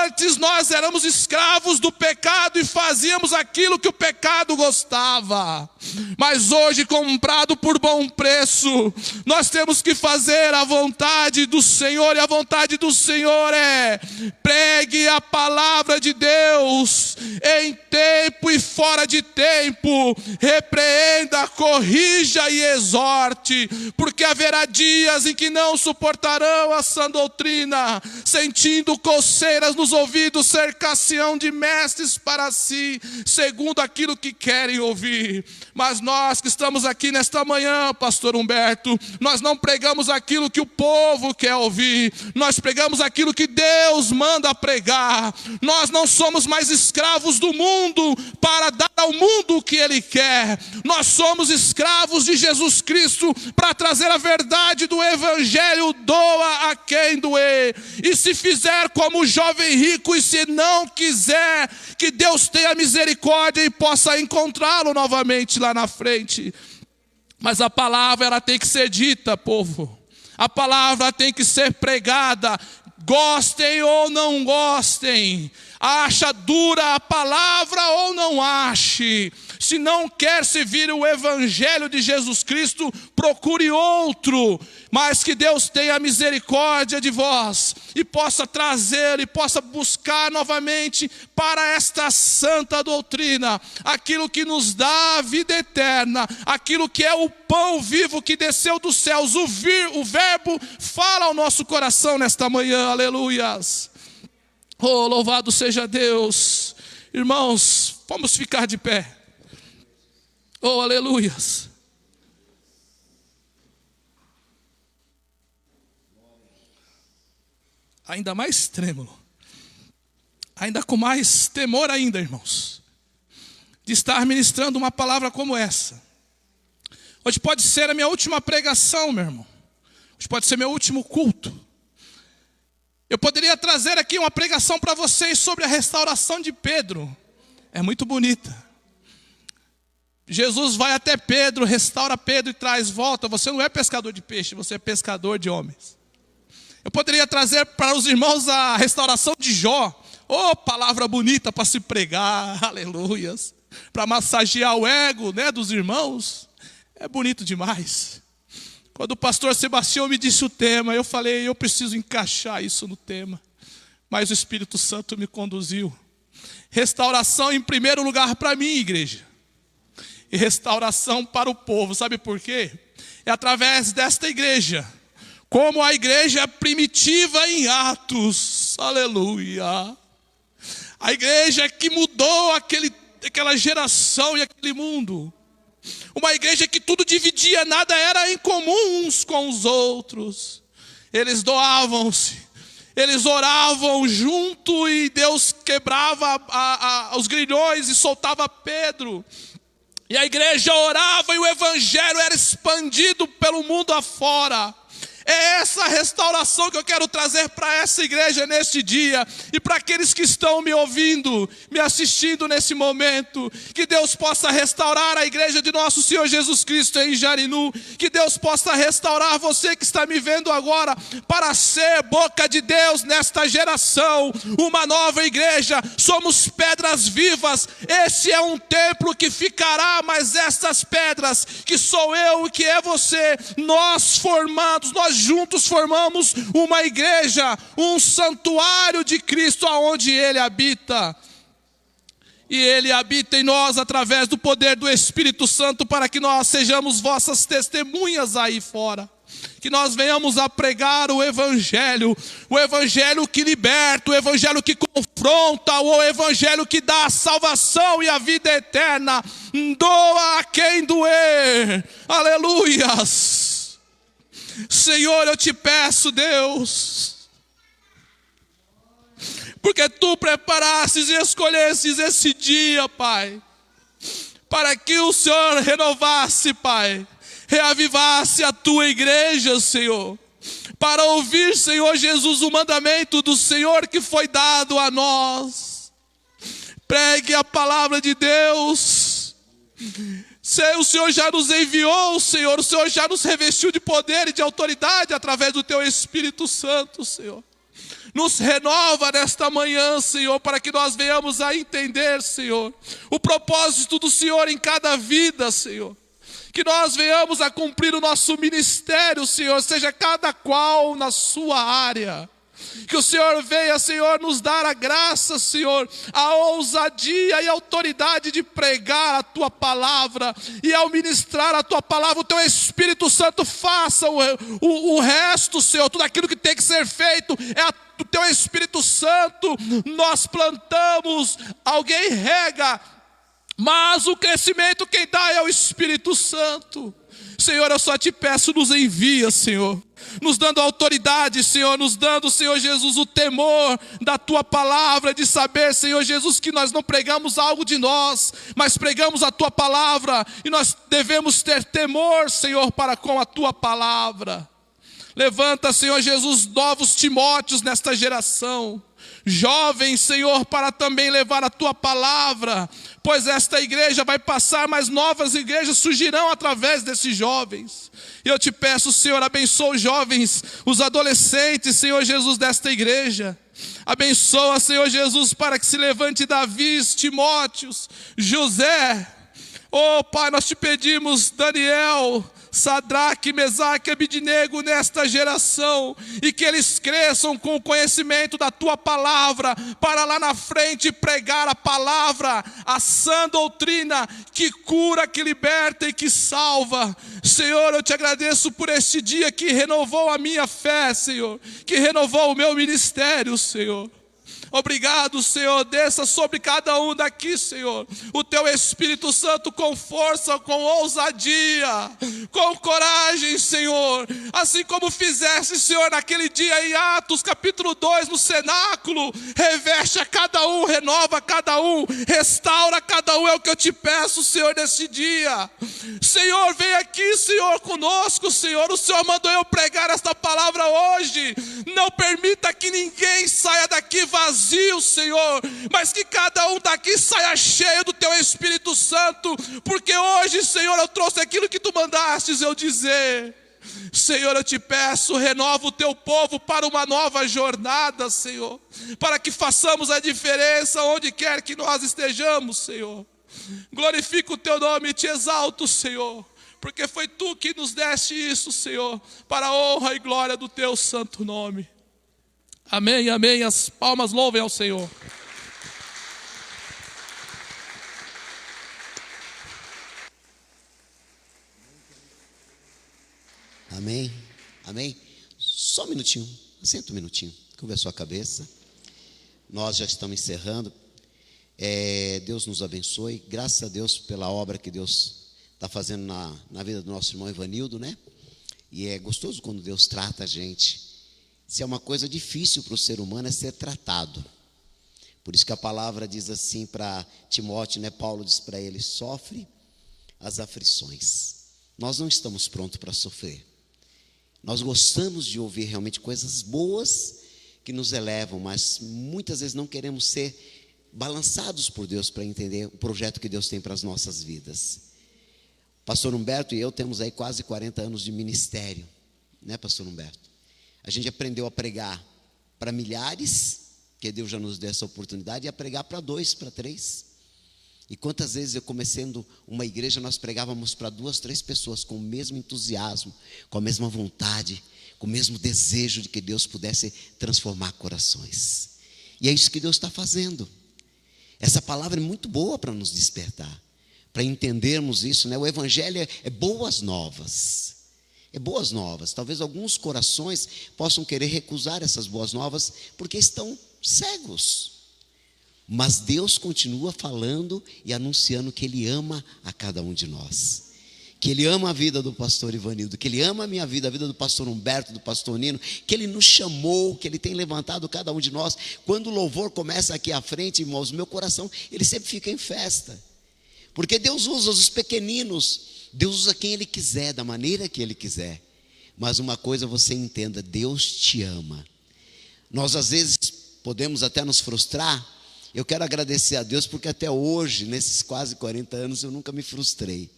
Antes nós éramos escravos do pecado e fazíamos aquilo que o pecado gostava. Mas hoje, comprado por bom preço, nós temos que fazer a vontade do Senhor. E a vontade do Senhor é: pregue a palavra de Deus em tempo e fora de tempo. Repreenda, corrija e exorte. Porque haverá dias em que não suportarão a sã doutrina, sentindo coceiras nos ouvidos, cercação de mestres para si, segundo aquilo que querem ouvir. Mas nós que estamos aqui nesta manhã, pastor Humberto, nós não pregamos aquilo que o povo quer ouvir, nós pregamos aquilo que Deus manda pregar. Nós não somos mais escravos do mundo para dar ao mundo o que ele quer. Nós somos escravos de Jesus Cristo para trazer a verdade do Evangelho. Doa a quem doer. E se fizer como o jovem rico, e se não quiser, que Deus tenha misericórdia e possa encontrá-lo novamente lá na frente. Mas a palavra, ela tem que ser dita, povo. A palavra tem que ser pregada. Gostem ou não gostem, acha dura a palavra ou não ache. Se não quer servir o Evangelho de Jesus Cristo, procure outro. Mas que Deus tenha misericórdia de vós e possa trazer e possa buscar novamente para esta santa doutrina aquilo que nos dá a vida eterna, aquilo que é o pão vivo que desceu dos céus. O verbo fala ao nosso coração nesta manhã, aleluias. Oh, louvado seja Deus. Irmãos, vamos ficar de pé. Oh, aleluias. Ainda mais trêmulo, ainda com mais temor ainda, irmãos, de estar ministrando uma palavra como essa. Hoje pode ser a minha última pregação, meu irmão. Hoje pode ser meu último culto. Eu poderia trazer aqui uma pregação para vocês sobre a restauração de Pedro. É muito bonita. Jesus vai até Pedro, restaura Pedro e traz volta. Você não é pescador de peixe, você é pescador de homens. Eu poderia trazer para os irmãos a restauração de Jó. Oh, palavra bonita para se pregar, aleluias. Para massagear o ego, né, dos irmãos. É bonito demais. Quando o pastor Sebastião me disse o tema, eu falei, eu preciso encaixar isso no tema. Mas o Espírito Santo me conduziu. Restauração em primeiro lugar para mim, igreja. E restauração para o povo. Sabe por quê? É através desta igreja. Como a igreja primitiva em Atos, aleluia. A igreja que mudou aquela geração e aquele mundo. Uma igreja que tudo dividia, nada era em comum uns com os outros. Eles doavam-se, eles oravam junto e Deus quebrava os grilhões e soltava Pedro. E a igreja orava e o evangelho era expandido pelo mundo afora. É essa restauração que eu quero trazer para essa igreja neste dia. E para aqueles que estão me ouvindo, me assistindo nesse momento. Que Deus possa restaurar a igreja de nosso Senhor Jesus Cristo em Jarinu. Que Deus possa restaurar você que está me vendo agora. Para ser boca de Deus nesta geração. Uma nova igreja. Somos pedras vivas. Esse é um templo que ficará. Mas estas pedras, que sou eu e que é você, nós formados, nós juntos formamos uma igreja, um santuário de Cristo aonde Ele habita. E Ele habita em nós através do poder do Espírito Santo para que nós sejamos vossas testemunhas aí fora. Que nós venhamos a pregar o Evangelho que liberta, o Evangelho que confronta, o Evangelho que dá a salvação e a vida eterna. Doa a quem doer, aleluias. Senhor, eu te peço, Deus, porque Tu preparastes e escolhestes esse dia, Pai, para que o Senhor renovasse, Pai, reavivasse a Tua igreja, Senhor, para ouvir, Senhor Jesus, o mandamento do Senhor que foi dado a nós. Pregue a palavra de Deus. O Senhor já nos enviou, Senhor, o Senhor já nos revestiu de poder e de autoridade através do Teu Espírito Santo, Senhor. Nos renova nesta manhã, Senhor, para que nós venhamos a entender, Senhor, o propósito do Senhor em cada vida, Senhor. Que nós venhamos a cumprir o nosso ministério, Senhor, seja cada qual na sua área. Que o Senhor venha, Senhor, nos dar a graça, Senhor, a ousadia e a autoridade de pregar a Tua palavra. E ao ministrar a Tua palavra, o Teu Espírito Santo faça o resto, Senhor. Tudo aquilo que tem que ser feito é do Teu Espírito Santo. Nós plantamos, alguém rega, mas o crescimento quem dá é o Espírito Santo. Senhor, eu só Te peço, nos envia, Senhor, nos dando autoridade, Senhor, nos dando, Senhor Jesus, o temor da Tua palavra, de saber, Senhor Jesus, que nós não pregamos algo de nós, mas pregamos a Tua palavra, e nós devemos ter temor, Senhor, para com a Tua palavra. Levanta, Senhor Jesus, novos Timóteos nesta geração, jovens, Senhor, para também levar a Tua palavra, pois esta igreja vai passar, mas novas igrejas surgirão através desses jovens. E eu Te peço, Senhor, abençoa os jovens, os adolescentes, Senhor Jesus, desta igreja. Abençoa, Senhor Jesus, para que se levante Davi, Timóteos, José. Oh, Pai, nós Te pedimos, Daniel, Sadraque, Mesaque e Abidnego nesta geração, e que eles cresçam com o conhecimento da Tua palavra, para lá na frente pregar a palavra, a sã doutrina que cura, que liberta e que salva. Senhor, eu Te agradeço por este dia que renovou a minha fé, Senhor, que renovou o meu ministério, Senhor. Obrigado, Senhor, desça sobre cada um daqui, Senhor, o Teu Espírito Santo com força, com ousadia, com coragem, Senhor, assim como fizeste, Senhor, naquele dia em Atos capítulo 2, no cenáculo. Reveste a cada um, renova a cada um, restaura cada um, é o que eu Te peço, Senhor, nesse dia. Senhor, vem aqui, Senhor, conosco, Senhor, o Senhor mandou eu pregar esta palavra hoje. Não permita que ninguém saia daqui vazio, Senhor, mas que cada um daqui saia cheio do Teu Espírito Santo, porque hoje, Senhor, eu trouxe aquilo que Tu mandastes eu dizer. Senhor, eu Te peço, renova o Teu povo para uma nova jornada, Senhor, para que façamos a diferença onde quer que nós estejamos, Senhor. Glorifico o Teu nome e Te exalto, Senhor, porque foi Tu que nos deste isso, Senhor, para a honra e glória do Teu santo nome. Amém, amém. As palmas louvem ao Senhor. Amém, amém. Só um minutinho, senta um minutinho, curva a sua cabeça. Nós já estamos encerrando. Deus nos abençoe. Graças a Deus pela obra que Deus está fazendo na vida do nosso irmão Ivanildo, né? E é gostoso quando Deus trata a gente. Se é uma coisa difícil para o ser humano, é ser tratado. Por isso que a palavra diz assim para Timóteo, né? Paulo diz para ele: sofre as aflições. Nós não estamos prontos para sofrer. Nós gostamos de ouvir realmente coisas boas que nos elevam, mas muitas vezes não queremos ser balançados por Deus para entender o projeto que Deus tem para as nossas vidas. Pastor Humberto e eu temos aí quase 40 anos de ministério, né, Pastor Humberto? A gente aprendeu a pregar para milhares, que Deus já nos deu essa oportunidade, e a pregar para 2, para 3. E quantas vezes eu comecei uma igreja, nós pregávamos para 2, 3 pessoas com o mesmo entusiasmo, com a mesma vontade, com o mesmo desejo de que Deus pudesse transformar corações. E é isso que Deus está fazendo. Essa palavra é muito boa para nos despertar, para entendermos isso, né? O Evangelho é boas novas. É boas novas. Talvez alguns corações possam querer recusar essas boas novas porque estão cegos. Mas Deus continua falando e anunciando que Ele ama a cada um de nós. Que Ele ama a vida do pastor Ivanildo, que Ele ama a minha vida, a vida do pastor Humberto, do pastor Nino, que Ele nos chamou, que Ele tem levantado cada um de nós. Quando o louvor começa aqui à frente, irmãos, meu coração, ele sempre fica em festa. Porque Deus usa os pequeninos, Deus usa quem Ele quiser, da maneira que Ele quiser. mas uma coisa você entenda: Deus te ama. Nós às vezes podemos até nos frustrar. Eu quero agradecer a Deus porque até hoje, nesses quase 40 anos, eu nunca me frustrei.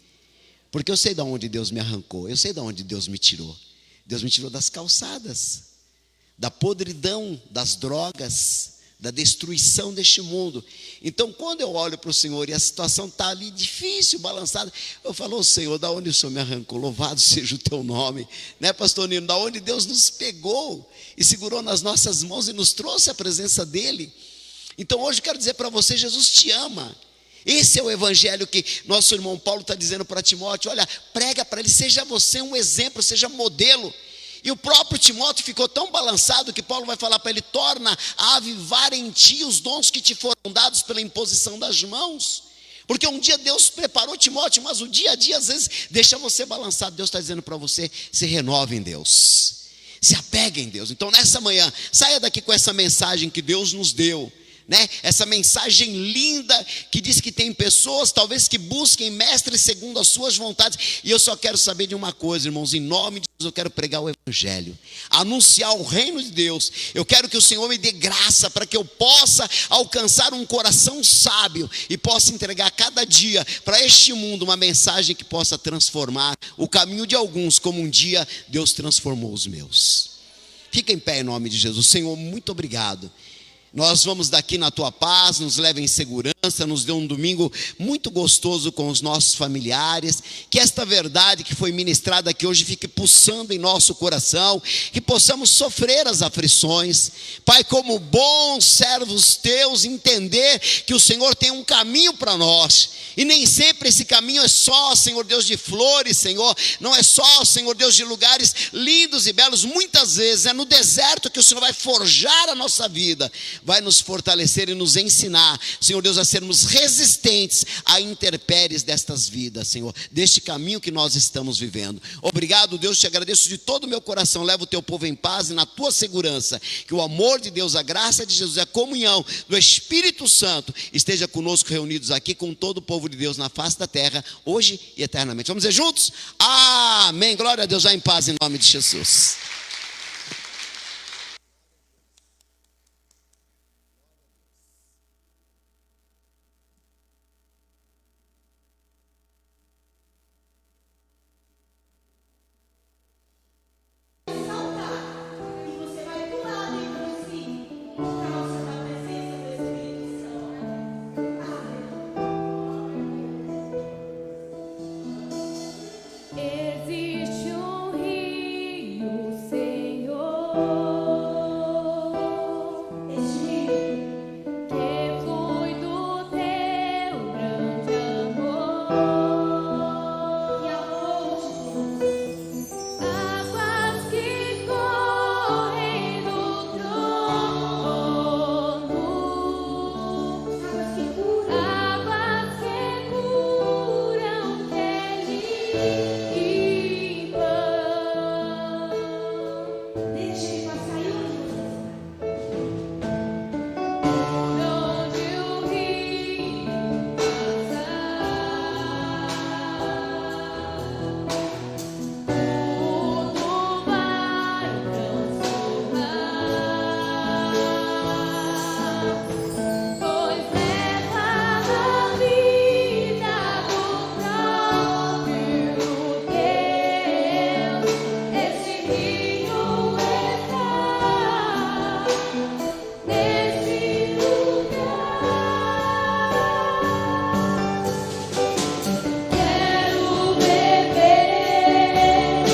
Porque eu sei de onde Deus me arrancou, eu sei de onde Deus me tirou. Deus me tirou das calçadas, da podridão, das drogas, da destruição deste mundo. Então, quando eu olho para o Senhor e a situação está ali difícil, balançada, eu falo: Senhor, da onde o Senhor me arrancou? Louvado seja o teu nome, né, pastor Nino? Da onde Deus nos pegou e segurou nas nossas mãos e nos trouxe à presença dEle. Então hoje eu quero dizer para você: Jesus te ama. Esse é o evangelho que nosso irmão Paulo está dizendo para Timóteo. Olha, prega para ele, seja você um exemplo, seja modelo. E o próprio Timóteo ficou tão balançado que Paulo vai falar para ele: torna a avivar em ti os dons que te foram dados pela imposição das mãos. Porque um dia Deus preparou Timóteo, mas o dia a dia às vezes deixa você balançado. Deus está dizendo para você: se renove em Deus, se apegue em Deus. Então nessa manhã, saia daqui com essa mensagem que Deus nos deu, né? Essa mensagem linda que diz que tem pessoas talvez que busquem mestres segundo as suas vontades. E eu só quero saber de uma coisa, irmãos: em nome de Jesus eu quero pregar o evangelho, anunciar o reino de Deus. Eu quero que o Senhor me dê graça para que eu possa alcançar um coração sábio e possa entregar cada dia para este mundo uma mensagem que possa transformar o caminho de alguns, como um dia Deus transformou os meus. Fica em pé em nome de Jesus. Senhor, muito obrigado. Nós vamos daqui na tua paz, nos leva em segurança, nos dê um domingo muito gostoso com os nossos familiares. Que esta verdade que foi ministrada aqui hoje fique pulsando em nosso coração, que possamos sofrer as aflições. Pai, como bons servos teus, entender que o Senhor tem um caminho para nós. E nem sempre esse caminho é só, Senhor Deus, de flores, Senhor. Não é só, Senhor Deus, de lugares lindos e belos. Muitas vezes é no deserto que o Senhor vai forjar a nossa vida, vai nos fortalecer e nos ensinar, Senhor Deus, a sermos resistentes a intempéries destas vidas, Senhor, deste caminho que nós estamos vivendo. Obrigado, Deus, te agradeço de todo o meu coração. Leva o teu povo em paz e na tua segurança. Que o amor de Deus, a graça de Jesus, a comunhão do Espírito Santo esteja conosco reunidos aqui com todo o povo de Deus na face da terra, hoje e eternamente. Vamos dizer juntos? Amém. Glória a Deus. Vá em paz em nome de Jesus. Existe um rio, Senhor.